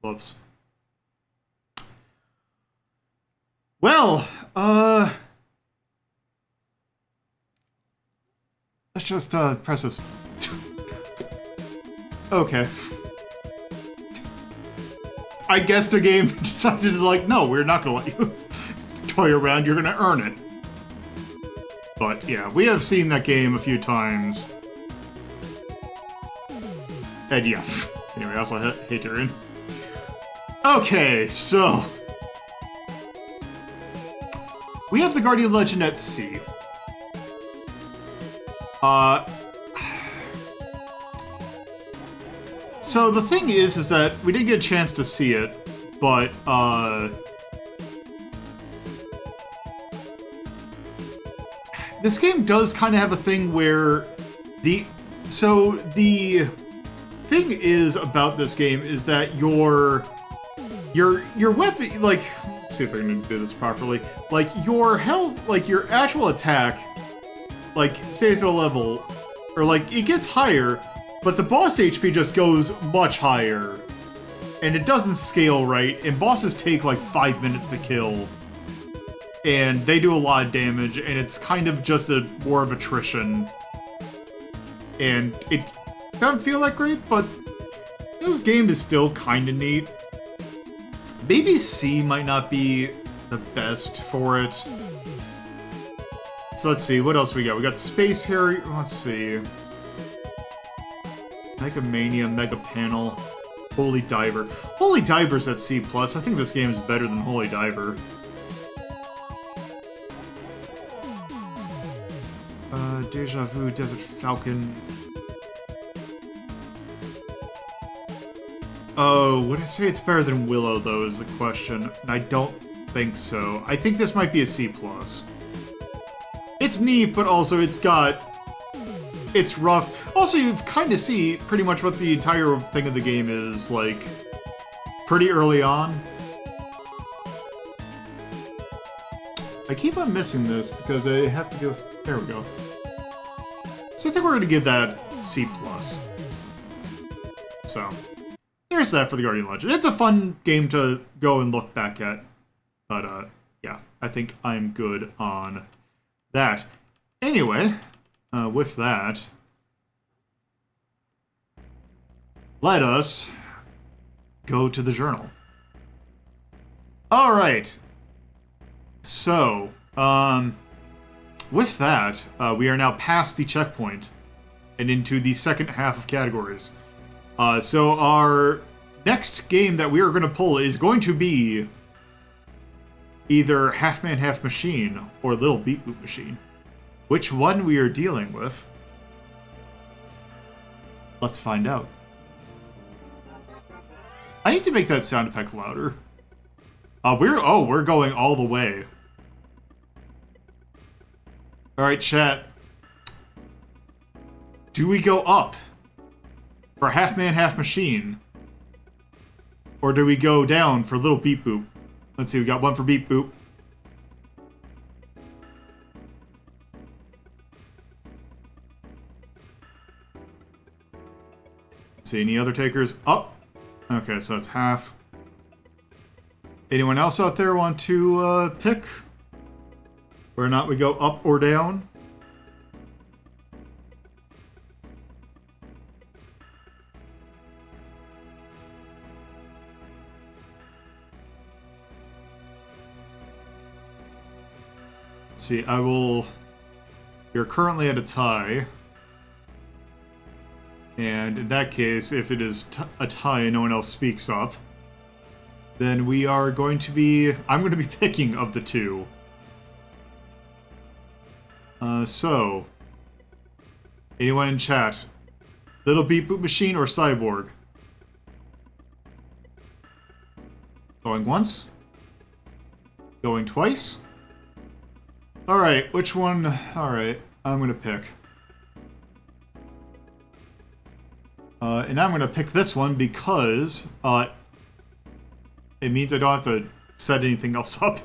Whoops. Well, let's just, press this. Okay. I guess the game decided to, like, no, we're not gonna let you toy around, you're gonna earn it. But, yeah, we have seen that game a few times. And, yeah. Anyway, I also hate to in. Okay, so... we have the Guardian Legend at sea. So the thing is that we didn't get a chance to see it, but, this game does kind of have a thing where the thing is about this game is that your weapon, like, let's see if I can do this properly, like, your health, like, your actual attack, like, stays at a level, or, like, it gets higher, but the boss HP just goes much higher, and it doesn't scale right, and bosses take, like, 5 minutes to kill, and they do a lot of damage, and it's kind of just a war of attrition, and it doesn't feel that great, but this game is still kind of neat. Maybe C might not be the best for it. So let's see, what else we got? We got Space Harrier, let's see. Mega Mania, Mega Panel, Holy Diver. Holy Diver's at C+. I think this game is better than Holy Diver. Deja Vu, Desert Falcon. Oh, would I say it's better than Willow, though, is the question. And I don't think so. I think this might be a C+. It's neat, but also it's rough. Also, you kind of see pretty much what the entire thing of the game is, like, pretty early on. I keep on missing this because I have to go... There we go. So I think we're going to give that C+. So, there's that for the Guardian Legend. It's a fun game to go and look back at. But, yeah, I think I'm good on that. Anyway, with that, let us go to the journal. Alright. So, with that, we are now past the checkpoint and into the second half of categories. So our next game that we are going to pull is going to be either Half Man, Half Machine or Little Beat Boop Machine. Which one we are dealing with? Let's find out. I need to make that sound effect louder. We're going all the way. Alright, chat. Do we go up for Half Man, Half Machine? Or do we go down for Little Beep Boop? Let's see, we got one for Beep Boop. Let's see, any other takers? Oh! Okay, so it's half. Anyone else out there want to pick? Whether or not we go up or down? Let's see, you're currently at a tie. And in that case, if it is a tie and no one else speaks up, then I'm going to be picking of the two. So, anyone in chat? Little Beep Boop Machine or Cyborg? Going once? Going twice? Alright, which one? Alright, I'm gonna pick. And I'm going to pick this one because it means I don't have to set anything else up.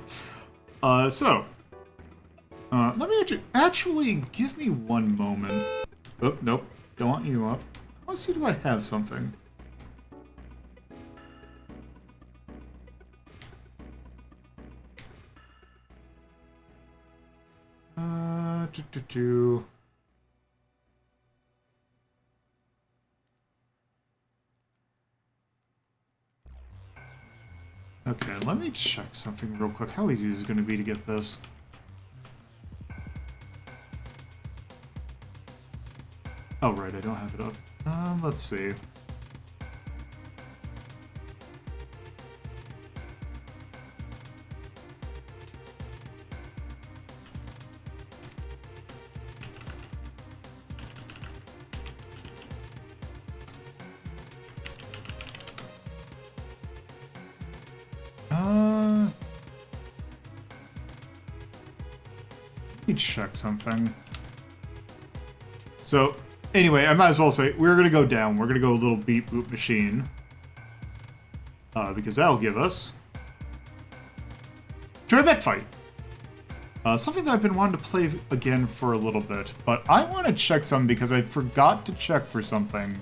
Let me actually give me one moment. Oh, nope. Don't want you up. Let's see, do I have something? Okay, let me check something real quick. How easy is it going to be to get this? Oh, right, I don't have it up. Let's see. Let me check something. So, anyway, I might as well say, we're going to go down. We're going to go a little beat boop machine. Because that'll give us... Mech Fight! Something that I've been wanting to play again for a little bit. But I want to check something because I forgot to check for something.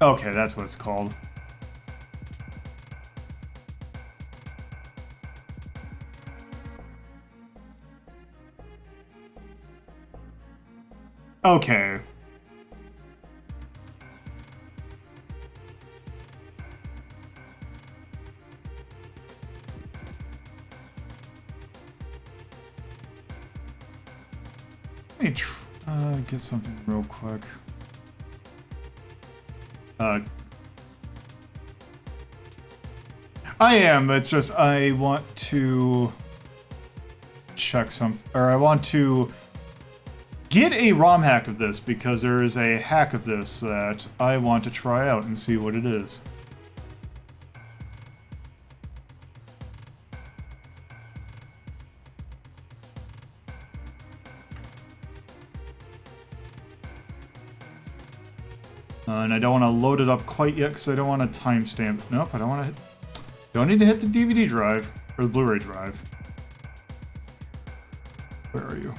Okay, that's what it's called. Okay. Let me get something real quick. I am, it's just I want to check I want to get a ROM hack of this because there is a hack of this that I want to try out and see what it is. And I don't want to load it up quite yet because I don't want to timestamp. Nope, I don't want to. Don't need to hit the DVD drive or the Blu-ray drive. Where are you?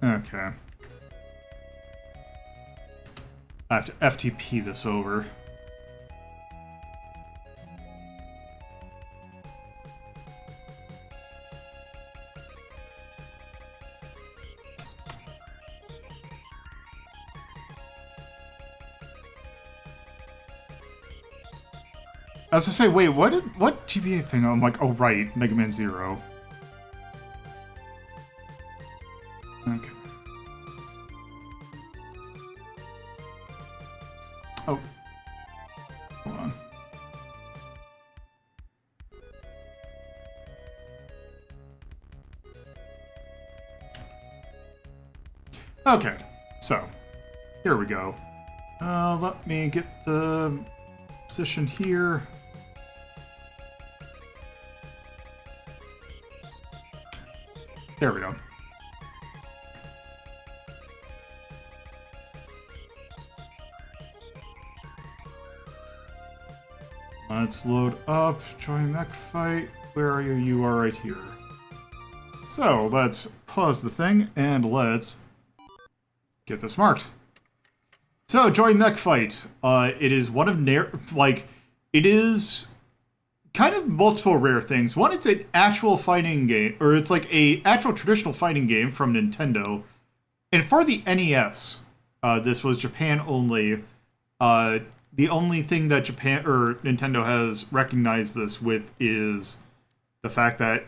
Okay. I have to FTP this over. As I say, wait, what GBA thing? I'm like, oh right, Mega Man Zero. Okay. Oh. Hold on. Okay, so here we go. Let me get the position here. There we go. Let's load up. Join Mech Fight. Where are you? You are right here. So let's pause the thing and let's get this marked. So join Mech Fight. It is one of it is kind of multiple rare things. One, it's an actual fighting game, or it's like a actual traditional fighting game from Nintendo. And for the NES, this was Japan only. The only thing that Japan or Nintendo has recognized this with is the fact that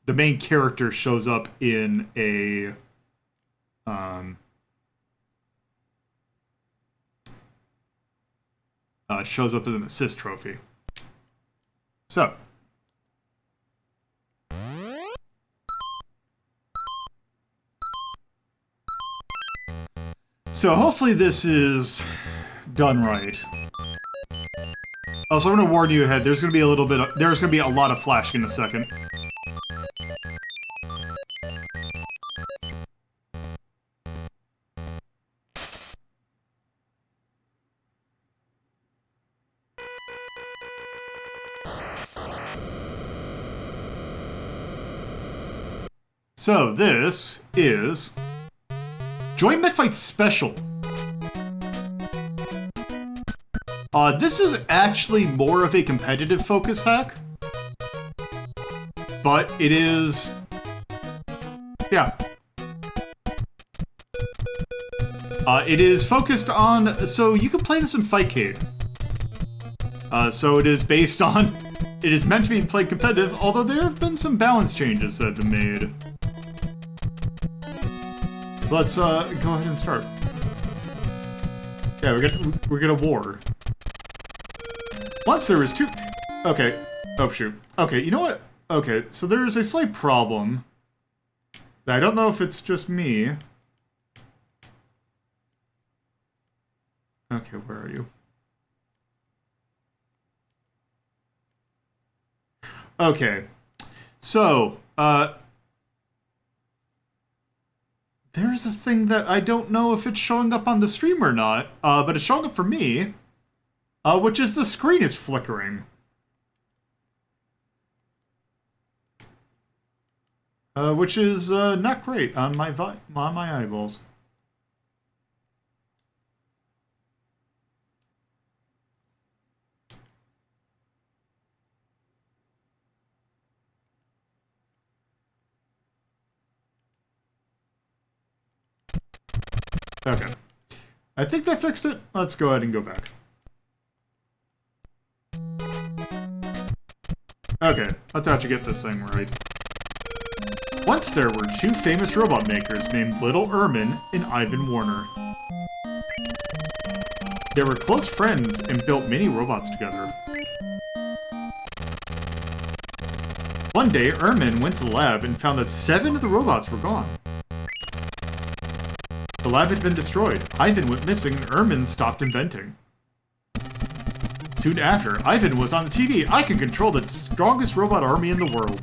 the main character shows up in a shows up as an assist trophy. So hopefully this is done right. Also, I'm gonna warn you ahead. There's gonna be a lot of flashing in a second. So this is Join Mech Fight Special. This is actually more of a competitive focus hack, but it is, yeah. It is focused on, so you can play this in Fightcade. So it is based on, it is meant to be played competitive, although there have been some balance changes that have been made. So let's go ahead and start. Yeah, we're gonna war. Once there was two... Okay. Oh, shoot. Okay, you know what? Okay, so there's a slight problem. I don't know if it's just me. Okay, where are you? Okay. So, there's a thing that I don't know if it's showing up on the stream or not, but it's showing up for me. Which is the screen is flickering. Which is not great on my eyeballs. Okay. I think they fixed it. Let's go ahead and go back. Okay, let's actually get this thing right. Once there were two famous robot makers named Little Ermin and Ivan Warner. They were close friends and built many robots together. One day, Ermin went to the lab and found that 7 of the robots were gone. The lab had been destroyed, Ivan went missing, and Ermin stopped inventing. Soon after, Ivan was on the TV. I can control the strongest robot army in the world.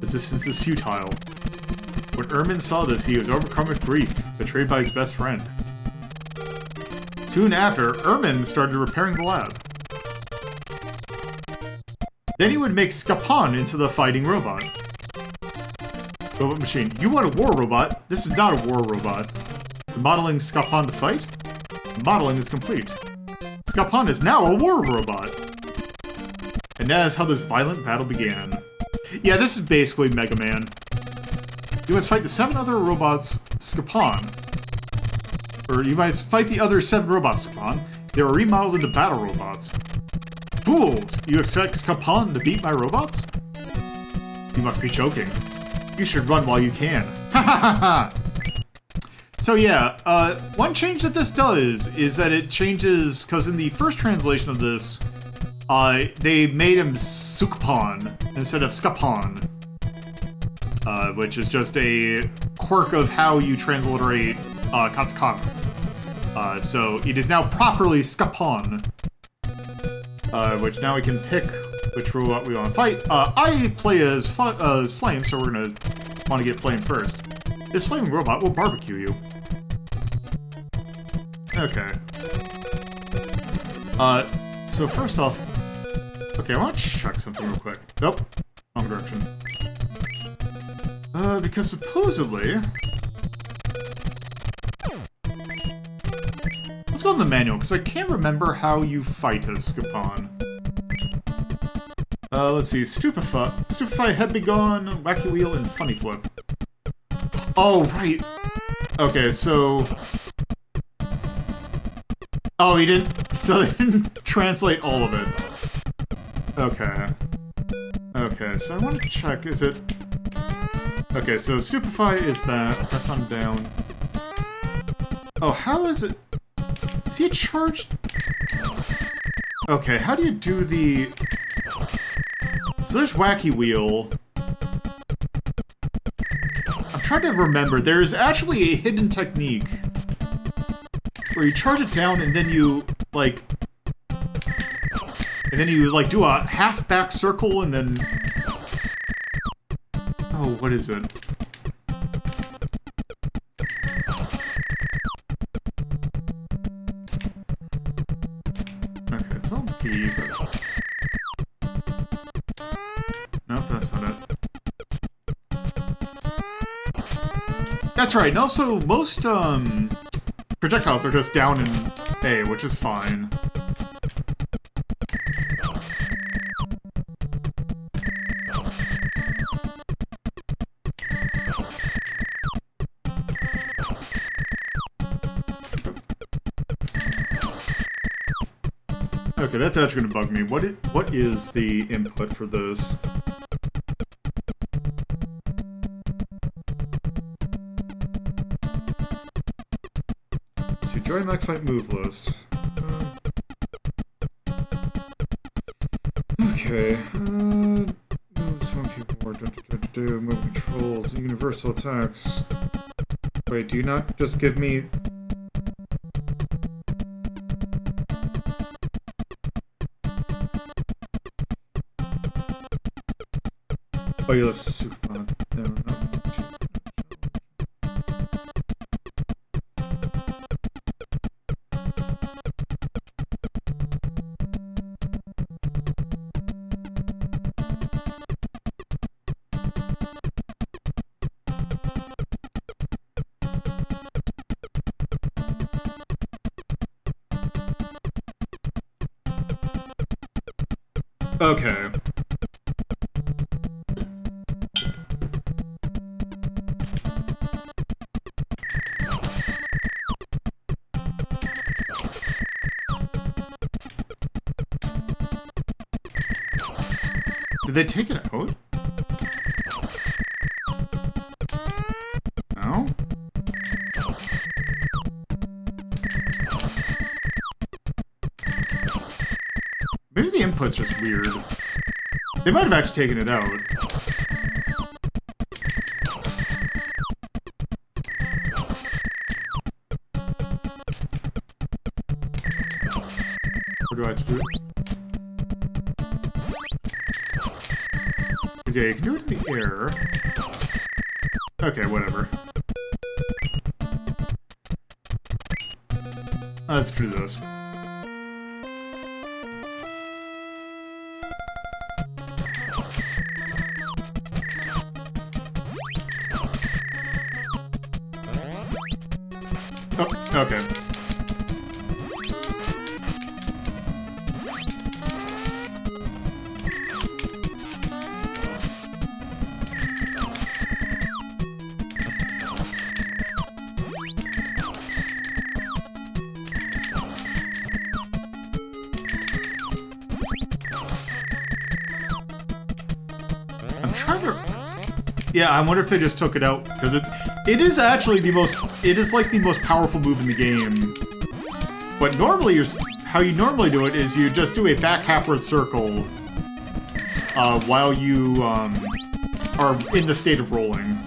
Resistance is futile. When Ermin saw this, he was overcome with grief, betrayed by his best friend. Soon after, Ermin started repairing the lab. Then he would make Scapan into the fighting robot. Robot machine, you want a war robot? This is not a war robot. The modeling Scapan to fight? The modeling is complete. Scapan is now a war robot! And that is how this violent battle began. Yeah, this is basically Mega Man. You must fight the 7 other robots, Scapan. Or you might fight the other 7 robots, Scapan. They were remodeled into battle robots. Fools! You expect Scapan to beat my robots? You must be joking. You should run while you can. Ha ha ha ha! So yeah, one change that this does is that it changes, because in the first translation of this, they made him Sukpan instead of Skapan, which is just a quirk of how you transliterate katakana. So it is now properly Skapan, which now we can pick which robot we want to fight. I play as Flame, so we're gonna want to get Flame first. This flaming robot will barbecue you. Okay. So first off... Okay, I want to check something real quick. Nope. Wrong direction. Because supposedly... Let's go in the manual, because I can't remember how you fight as Scapan. Let's see. Stupefy, Head Be Gone, Wacky Wheel, and Funny Flip. Oh, right. Okay, so... Oh, he didn't... So they didn't translate all of it. Okay. Okay, so I want to check, is it... Okay, so Superfly is that. Press on down. Oh, how is it... Is he charged? Okay, how do you do the... So there's Wacky Wheel. I'm trying to remember. There's actually a hidden technique where you charge it down and then you, like... And then you, like, do a half-back circle and then... Oh, what is it? Okay, it's all B, but... Nope, that's not it. That's right, and also, most, projectiles are just down in A, which is fine. Okay, that's actually gonna bug me. What is the input for this? Let's see, join Mech Fight move list. Okay. Moves one people more. Do move controls, universal attacks. Wait, do you not just give me? Oh, yeah, that's super odd. No, no. Okay. Did they take it out? No? Maybe the input's just weird. They might have actually taken it out. What do I have to do? Yeah, you can do it in the air. Okay, whatever. Let's do this. Oh, okay. Yeah, I wonder if they just took it out, because it is actually the most, it is like the most powerful move in the game. But normally, how you normally do it is you just do a back halfward circle while you are in the state of rolling.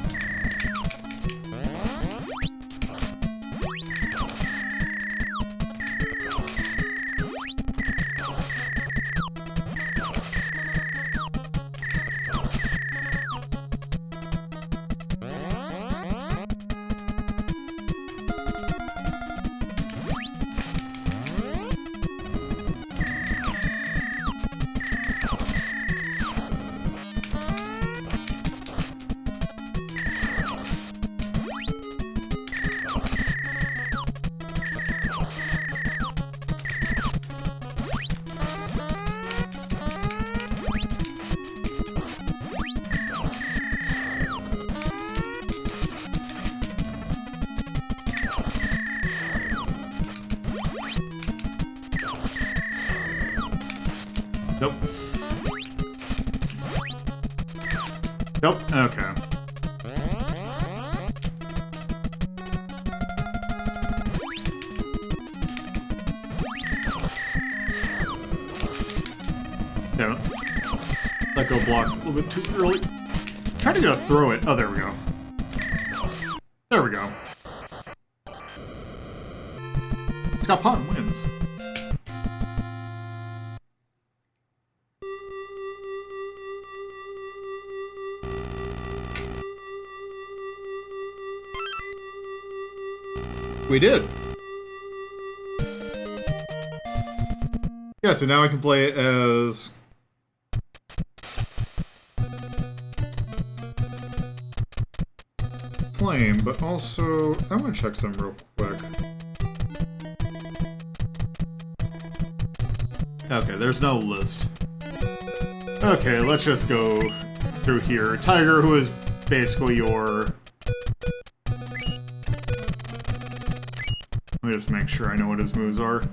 Nope. Yep, okay. Yeah. Let go block a little bit too early. Trying to get a throw it. Oh, there we go. There we go. Scott Pond wins. We did. Yeah, so now I can play it as... Flame, but also... I'm gonna check some real quick. Okay, there's no list. Okay, let's just go through here. Tiger, who is basically your... Let me just make sure I know what his moves are.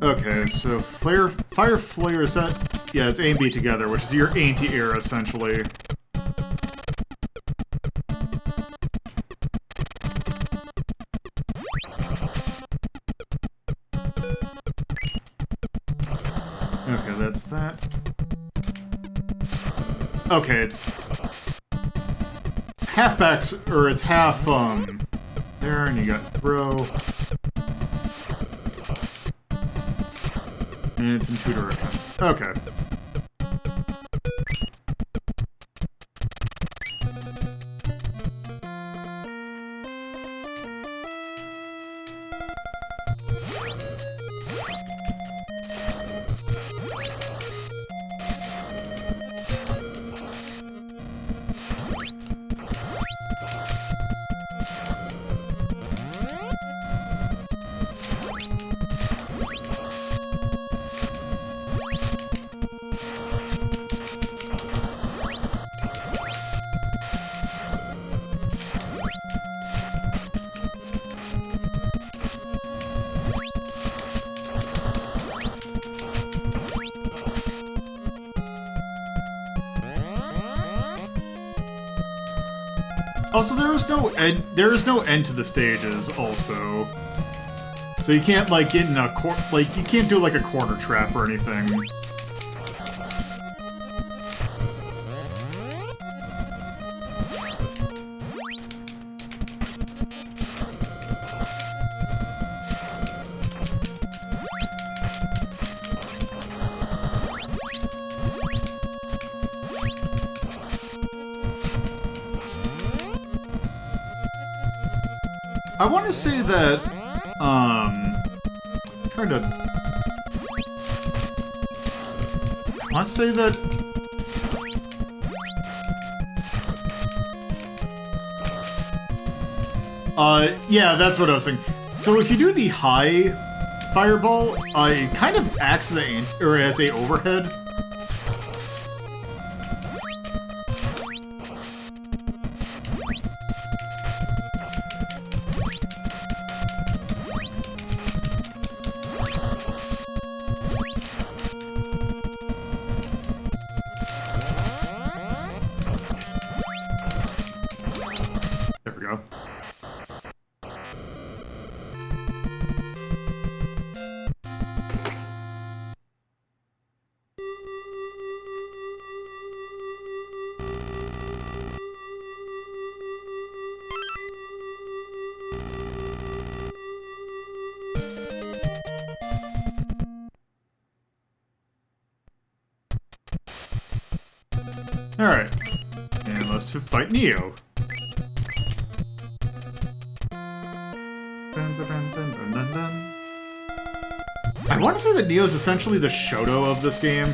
Okay, so Fire Flare is that? Yeah, it's A and B together, which is your anti-air, essentially. Okay, that's that. Okay, it's... halfbacks, or it's half, there, and you got throw. And it's in two directions. Okay. Also, there is no end to the stages, also. So you can't, like, get in a you can't do, like, a corner trap or anything. I want to say that, trying to... I want to say that... yeah, that's what I was saying. So if you do the high fireball, it kind of acts as a overhead. Alright. And let's fight Neo. I want to say that Neo is essentially the Shoto of this game.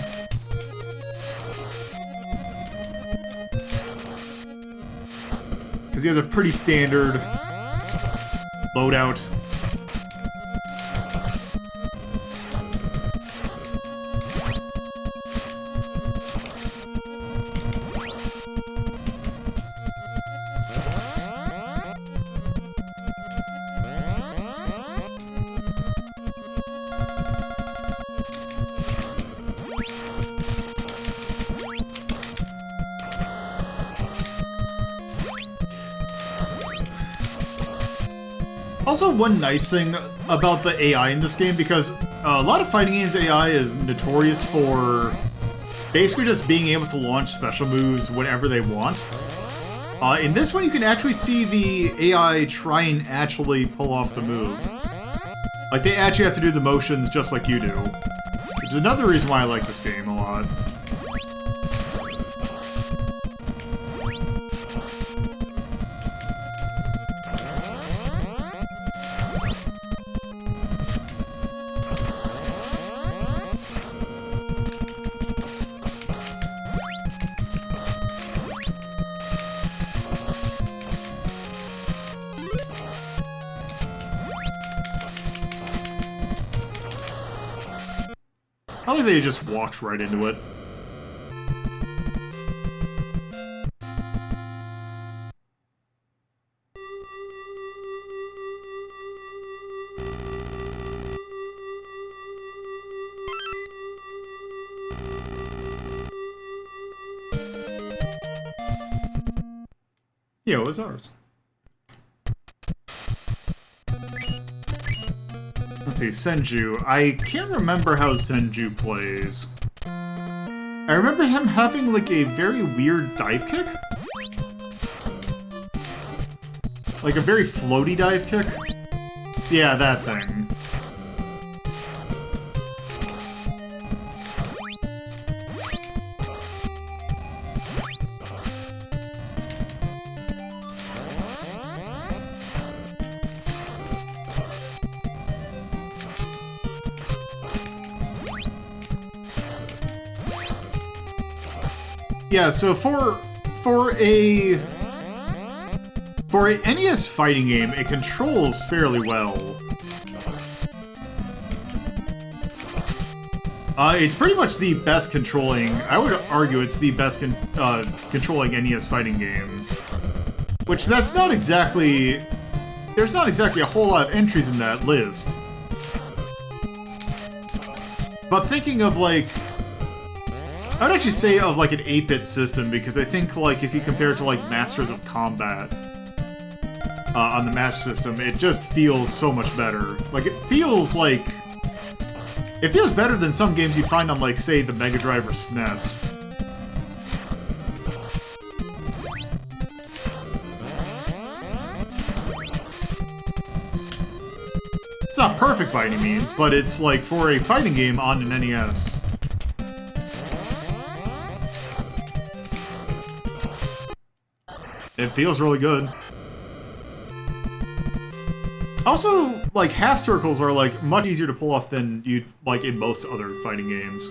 Because he has a pretty standard loadout. Also, one nice thing about the AI in this game, because a lot of fighting games AI is notorious for basically just being able to launch special moves whenever they want. In this one, you can actually see the AI try and actually pull off the move. Like, they actually have to do the motions just like you do. Which is another reason why I like this game a lot. I think they just walked right into it. Yeah, it was ours. Let's see, Senju. I can't remember how Senju plays. I remember him having, like, a very weird dive kick. Like a very floaty dive kick. Yeah, that thing. Yeah, so for a NES fighting game, it controls fairly well. It's pretty much the best controlling. I would argue it's the best controlling NES fighting game. Which that's not exactly. There's not exactly a whole lot of entries in that list. But thinking of like. I would actually say of like an 8-bit system, because I think like if you compare it to like Masters of Combat on the Master System, it just feels so much better. Like it feels better than some games you'd find on like say the Mega Drive or SNES. It's not perfect by any means, but it's like for a fighting game on an NES. It feels really good. Also, like, half circles are, like, much easier to pull off than you'd, like, in most other fighting games.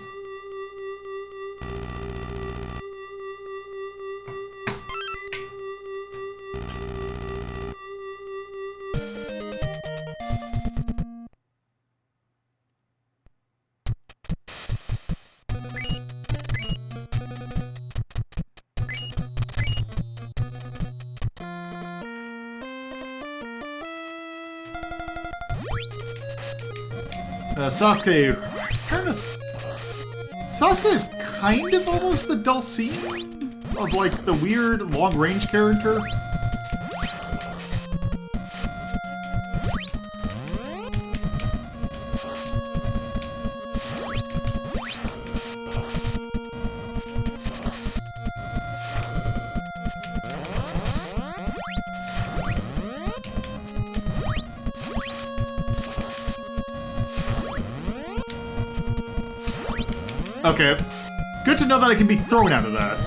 Sasuke, Sasuke is kind of almost the Dulcine of, like, the weird long-range character. Okay. Good to know that I can be thrown out of that.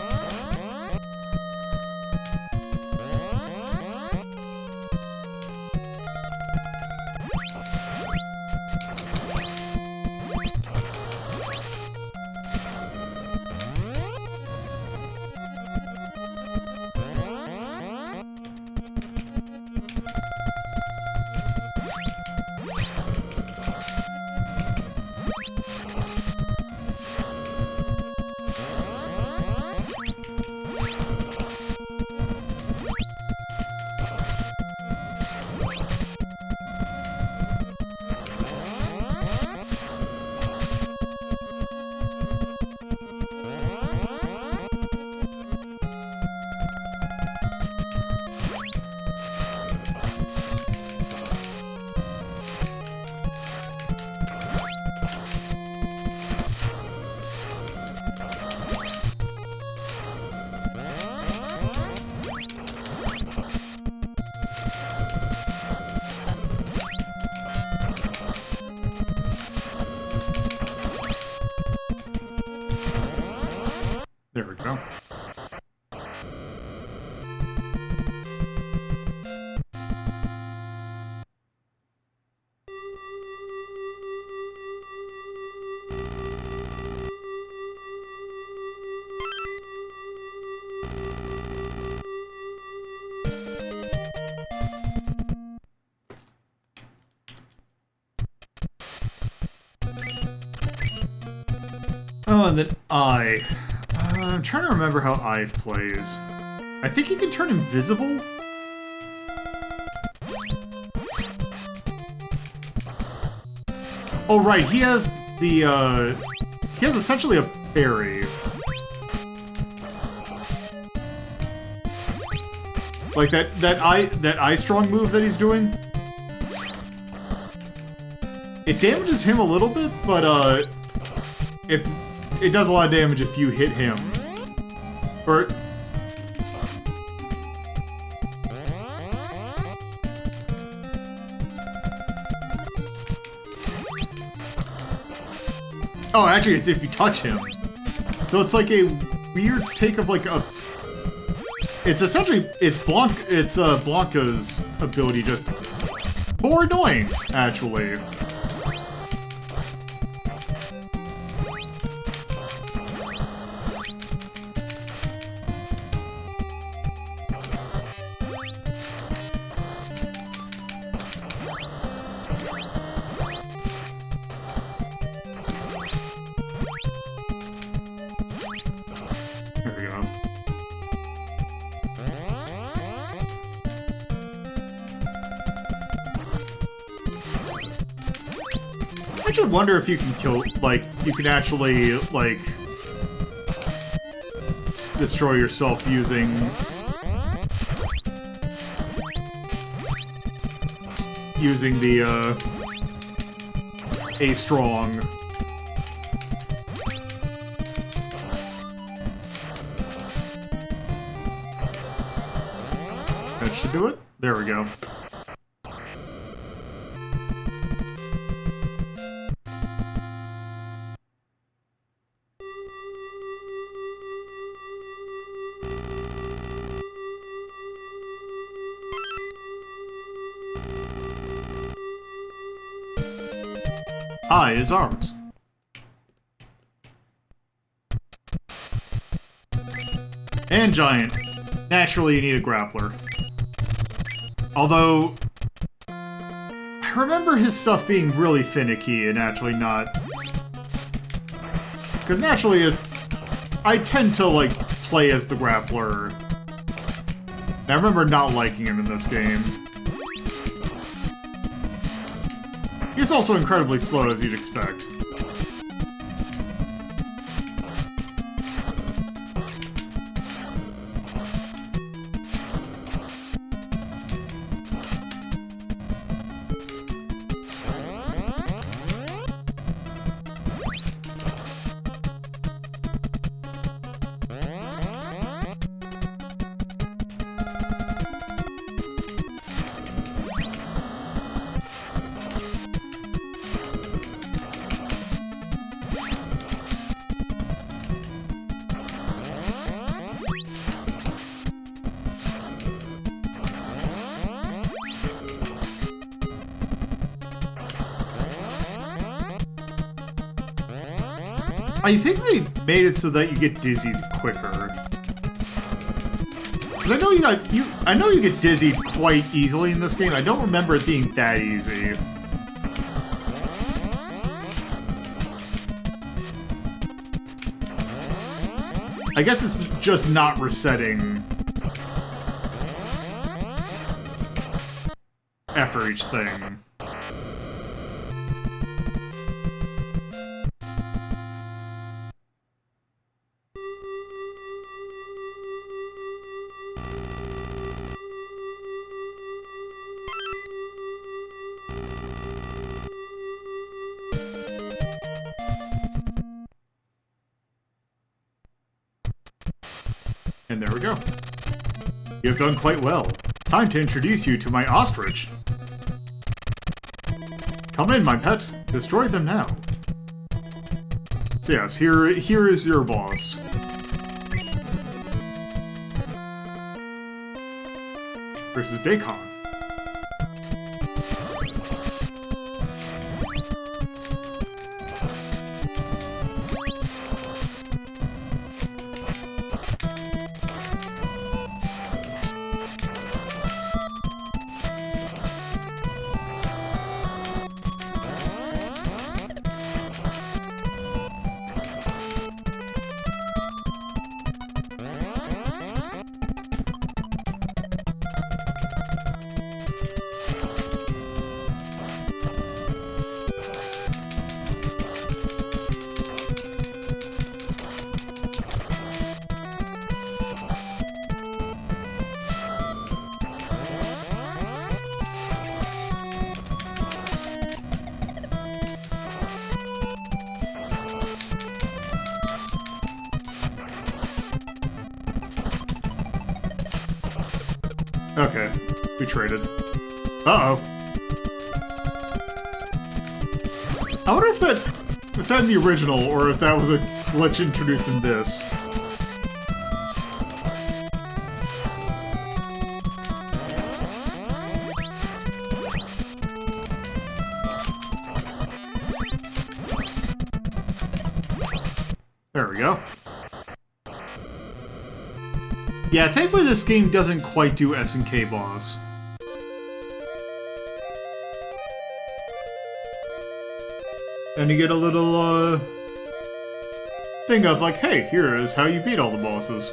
Go. Oh, and then I'm trying to remember how Ive plays. I think he can turn invisible? Oh, right, he has the, he has essentially a parry. Like that eye strong move that he's doing. It damages him a little bit, but, if it does a lot of damage if you hit him. Or oh, actually, it's if you touch him. So it's like a weird take of like a. It's essentially Blanca's ability, just more annoying, actually. I should wonder if you can kill, like, you can actually, like, destroy yourself using the, A strong. That should do it. There we go. Eye is ours. And giant. Naturally, you need a grappler. Although, I remember his stuff being really finicky and actually not. Because naturally, I tend to, like, play as the grappler. I remember not liking him in this game. He's also incredibly slow, as you'd expect. I think they made it so that you get dizzied quicker. Because I know you get dizzied quite easily in this game. I don't remember it being that easy. I guess it's just not resetting after each thing. And there we go. You have done quite well. Time to introduce you to my ostrich. Come in, my pet. Destroy them now. So yes, here is your boss. versus Daikon. Okay, we traded. Uh-oh. I wonder if that was that in the original, or if that was a glitch introduced in this. There we go. Yeah, thankfully this game doesn't quite do SNK boss. And you get a little, thing of like, hey, here is how you beat all the bosses.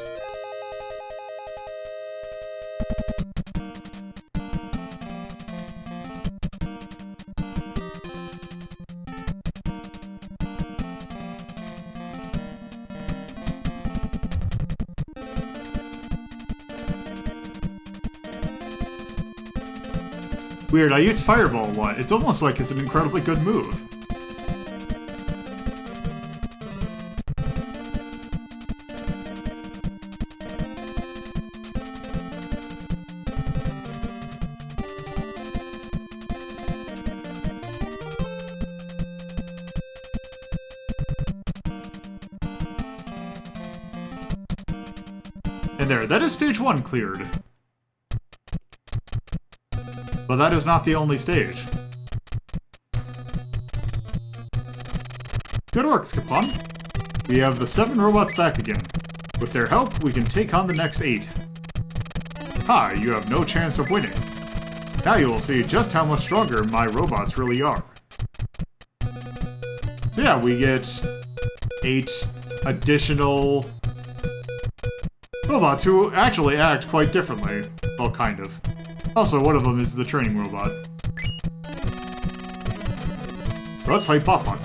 Weird, I use Fireball a lot. It's almost like it's an incredibly good move. And there, that is stage 1 cleared. But that is not the only stage. Good work, Skipon. We have the 7 robots back again. With their help, we can take on the next 8. Ha, you have no chance of winning. Now you will see just how much stronger my robots really are. So yeah, we get 8 additional robots who actually act quite differently. Well, kind of. Also, one of them is the training robot. So let's fight Pop Punk.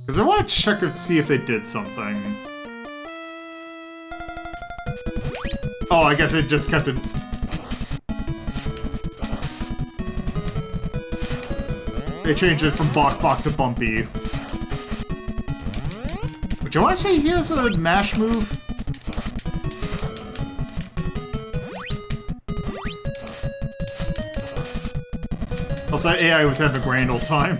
Because I want to check to see if they did something. Oh, I guess it just kept it... They changed it from Bok Bok to Bumpy. But you want to say he has a mash move? Also, AI was having a grand old time.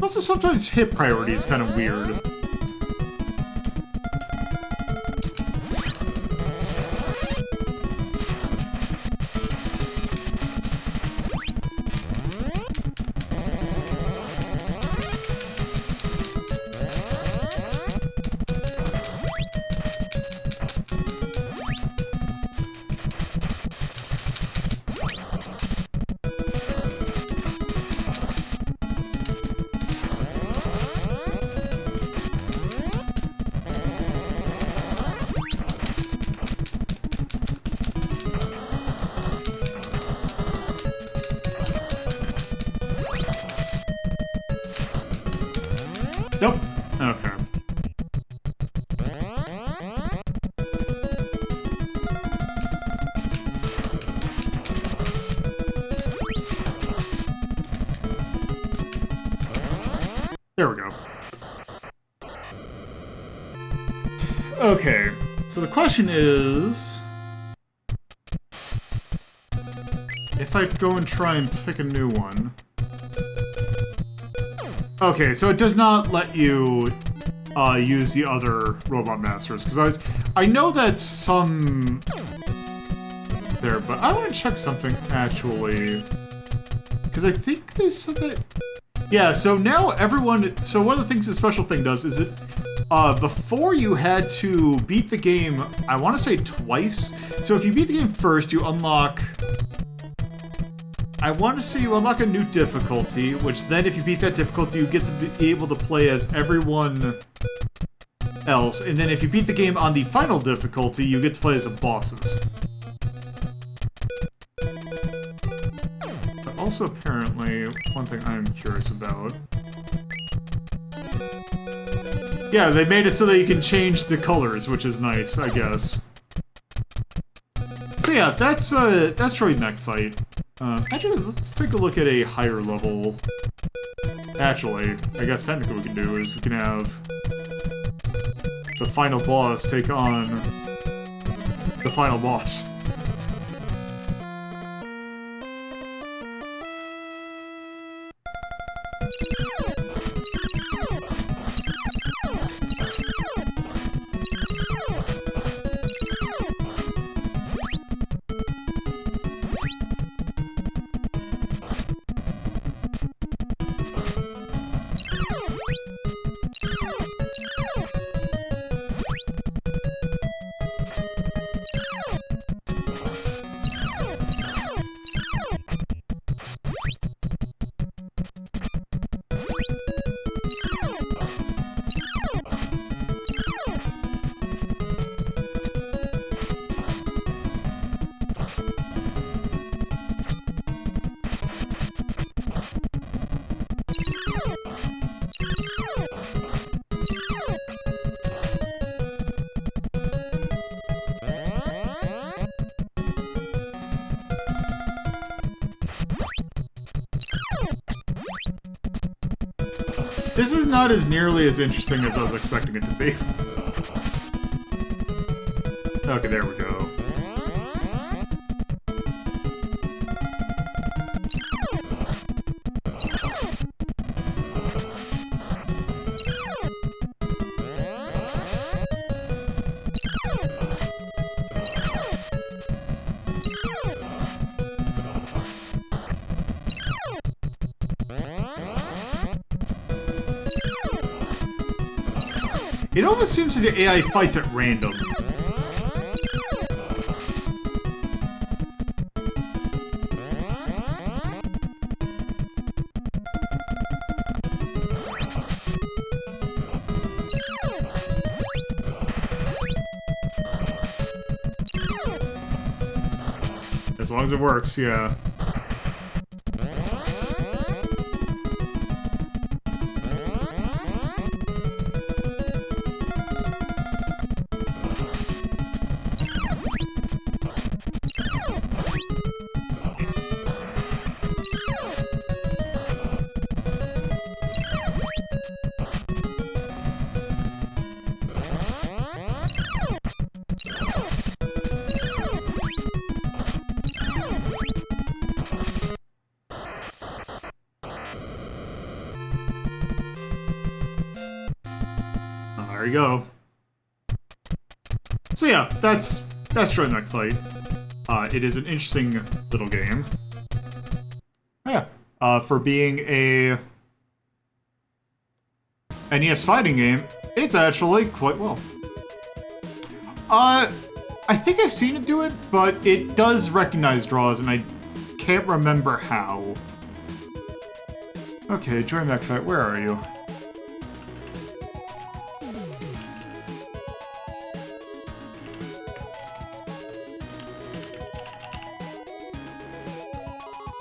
Also, sometimes hit priority is kind of weird. There we go. Okay, so the question is... if I go and try and pick a new one... Okay, so it does not let you use the other Robot Masters, because I know that some... there, but I want to check something, actually. Because I think they said that... yeah, so now everyone... so one of the things the special thing does is it... before you had to beat the game, I want to say twice. So if you beat the game first, you unlock... I want to say you unlock a new difficulty, which then if you beat that difficulty, you get to be able to play as everyone else. And then if you beat the game on the final difficulty, you get to play as the bosses. But also, apparently, one thing I'm curious about... yeah, they made it so that you can change the colors, which is nice, I guess. So yeah, that's Droid Mech Fight. Actually, let's take a look at a higher level. Actually, I guess technically what we can do is we can have the final boss take on the final boss. This is not as nearly as interesting as I was expecting it to be. Okay, there we go. It almost seems like the AI fights at random. As long as it works, yeah. There you go. So yeah, that's Droid Mech Fight. It is an interesting little game. Oh, yeah, for being a NES fighting game, it's actually quite well. I think I've seen it do it, but it does recognize draws, and I can't remember how. Okay, Droid Mech Fight, where are you?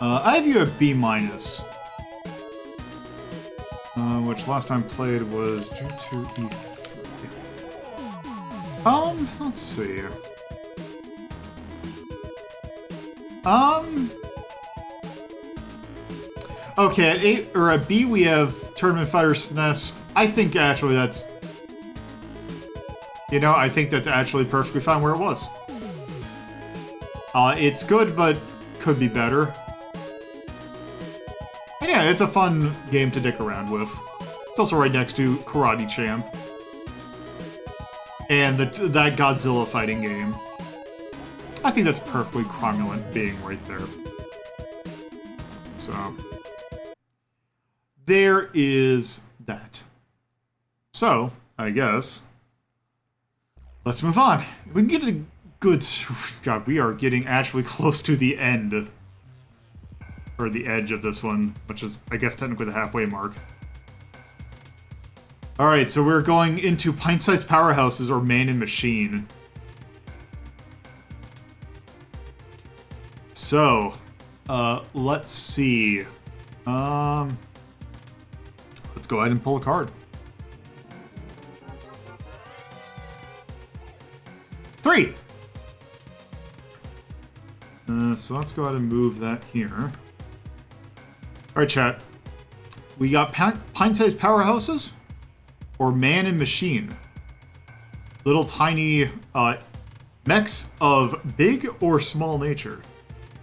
I have you at B-, which last time played was J2E3. Let's see. Okay, at A or at B we have Tournament Fighter SNES, I think actually that's... You know, I think that's actually perfectly fine where it was. It's good, but could be better. And yeah, it's a fun game to dick around with. It's also right next to Karate Champ. And that Godzilla fighting game. I think that's perfectly cromulent being right there. So, there is that. So, I guess, let's move on. We can get to the good... God, we are getting actually close to the end. Or the edge of this one, which is, I guess, technically the halfway mark. Alright, so we're going into pint-sized powerhouses or man and machine. So, let's see. Let's go ahead and pull a card. 3! So let's go ahead and move that here. Alright, chat. We got pint-sized powerhouses or man and machine. Little tiny mechs of big or small nature.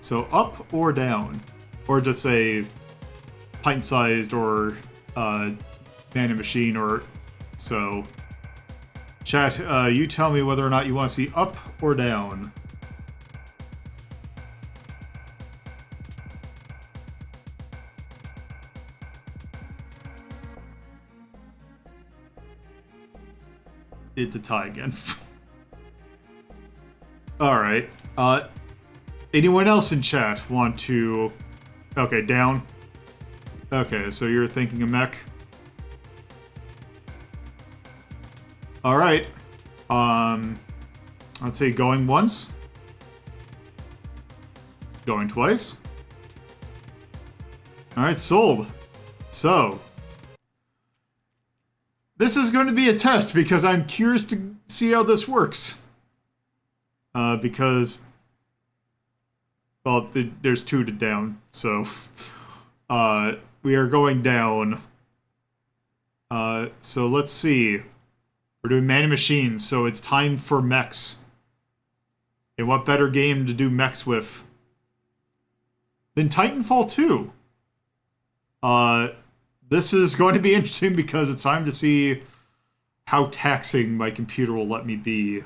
So up or down. Or just say pint-sized or man and machine or so. Chat, you tell me whether or not you want to see up or down. It's a tie again. Alright. Anyone else in chat want to... Okay, down. Okay, so you're thinking a mech. Alright. Let's say going once. Going twice. Alright, sold. So... This is going to be a test because I'm curious to see how this works. Because... Well, there's 2 to down, so... we are going down. So let's see. We're doing Man and Machine, so it's time for mechs. And what better game to do mechs with than Titanfall 2? This is going to be interesting because it's time to see how taxing my computer will let me be.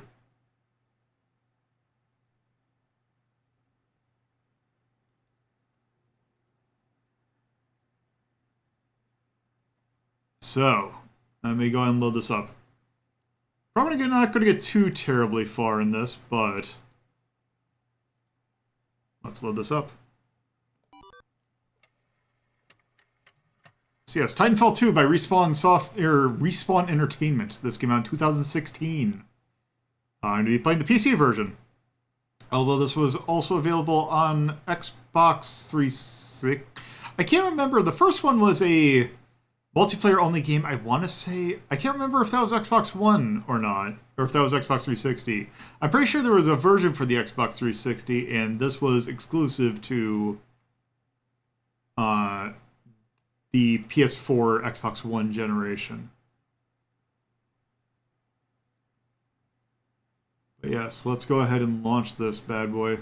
So, let me go ahead and load this up. Probably not going to get too terribly far in this, but let's load this up. So yes, Titanfall 2 by Respawn Entertainment. This came out in 2016. I'm going to be playing the PC version. Although this was also available on Xbox 360. I can't remember. The first one was a multiplayer-only game, I want to say. I can't remember if that was Xbox One or not. Or if that was Xbox 360. I'm pretty sure there was a version for the Xbox 360, and this was exclusive to... the PS4, Xbox One generation. But yes, let's go ahead and launch this bad boy.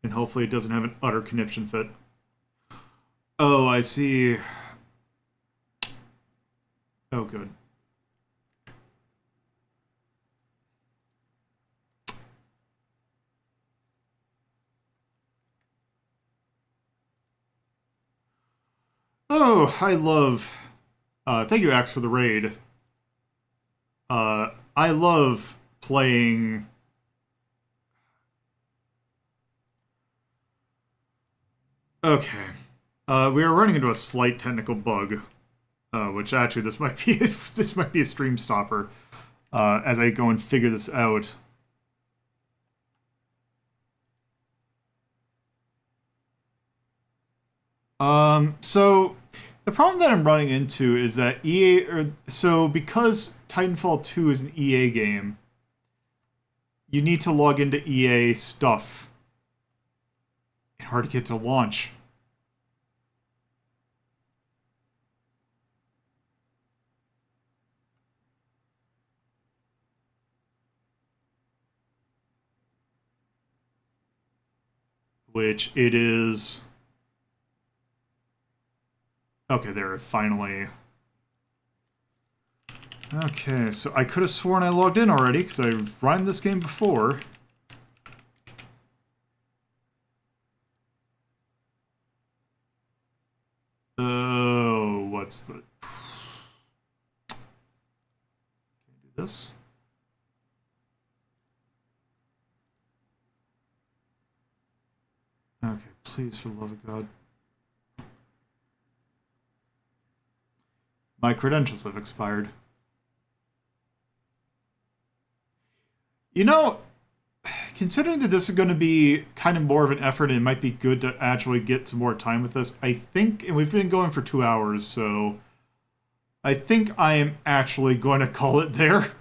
And hopefully it doesn't have an utter conniption fit. Oh, I see. Oh, good. Oh, I love... thank you, Axe, for the raid. I love playing... Okay. We are running into a slight technical bug. Which actually, this might be this might be a stream stopper. As I go and figure this out. So the problem that I'm running into is that EA, so because Titanfall 2 is an EA game, you need to log into EA stuff in order to get to launch. Which it is... Okay, there, finally. Okay, so I could have sworn I logged in already, because I've run this game before. Oh, what's the... Can I do this? Okay, please, for the love of God. My credentials have expired. You know, considering that this is going to be kind of more of an effort and it might be good to actually get some more time with this, I think, and we've been going for 2 hours, so I think I am actually going to call it there,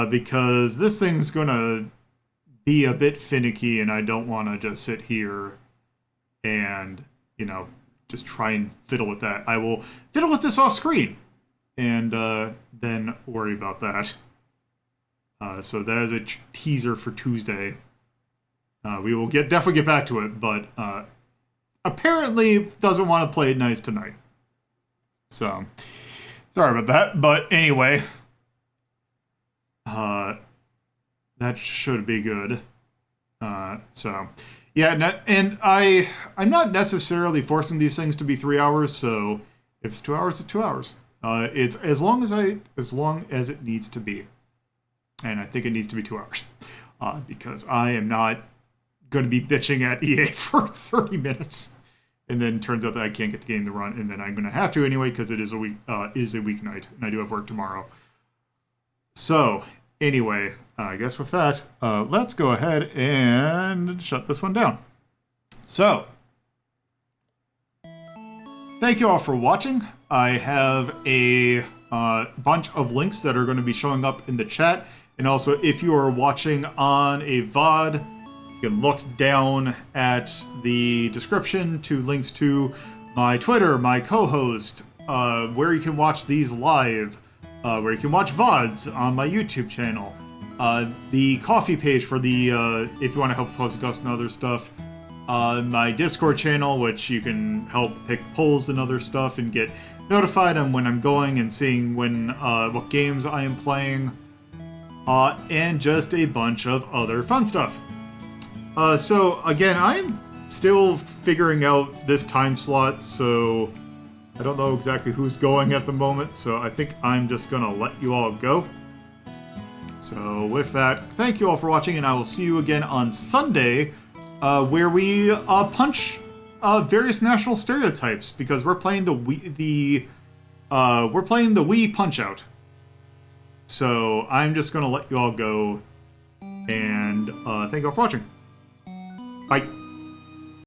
because this thing's going to be a bit finicky and I don't want to just sit here and, you know, just try and fiddle with that. I will fiddle with this off screen and then worry about that. So that is a teaser for Tuesday. We will definitely get back to it, but apparently doesn't want to play it nice tonight. So, sorry about that. But anyway, that should be good. So, yeah, and I'm not necessarily forcing these things to be 3 hours. So, if it's 2 hours, it's 2 hours. It's as long as it needs to be. And I think it needs to be 2 hours. Because I am not going to be bitching at EA for 30 minutes. And then turns out that I can't get the game to run. And then I'm going to have to anyway because it is a weeknight. And I do have work tomorrow. So, anyway, I guess with that, let's go ahead and shut this one down. So, thank you all for watching. I have a bunch of links that are going to be showing up in the chat. And also, if you are watching on a VOD, you can look down at the description to links to my Twitter, my co-host, where you can watch these live, where you can watch VODs on my YouTube channel, the coffee page for the, if you want to help post us and other stuff, my Discord channel, which you can help pick polls and other stuff and get notified on when I'm going and seeing when, what games I am playing, and just a bunch of other fun stuff. So, again, I'm still figuring out this time slot, so I don't know exactly who's going at the moment, so I think I'm just gonna let you all go. So, with that, thank you all for watching, and I will see you again on Sunday, where we punch various national stereotypes, because we're playing the Wii Punch-Out. So, I'm just gonna let you all go, and thank you all for watching. Bye.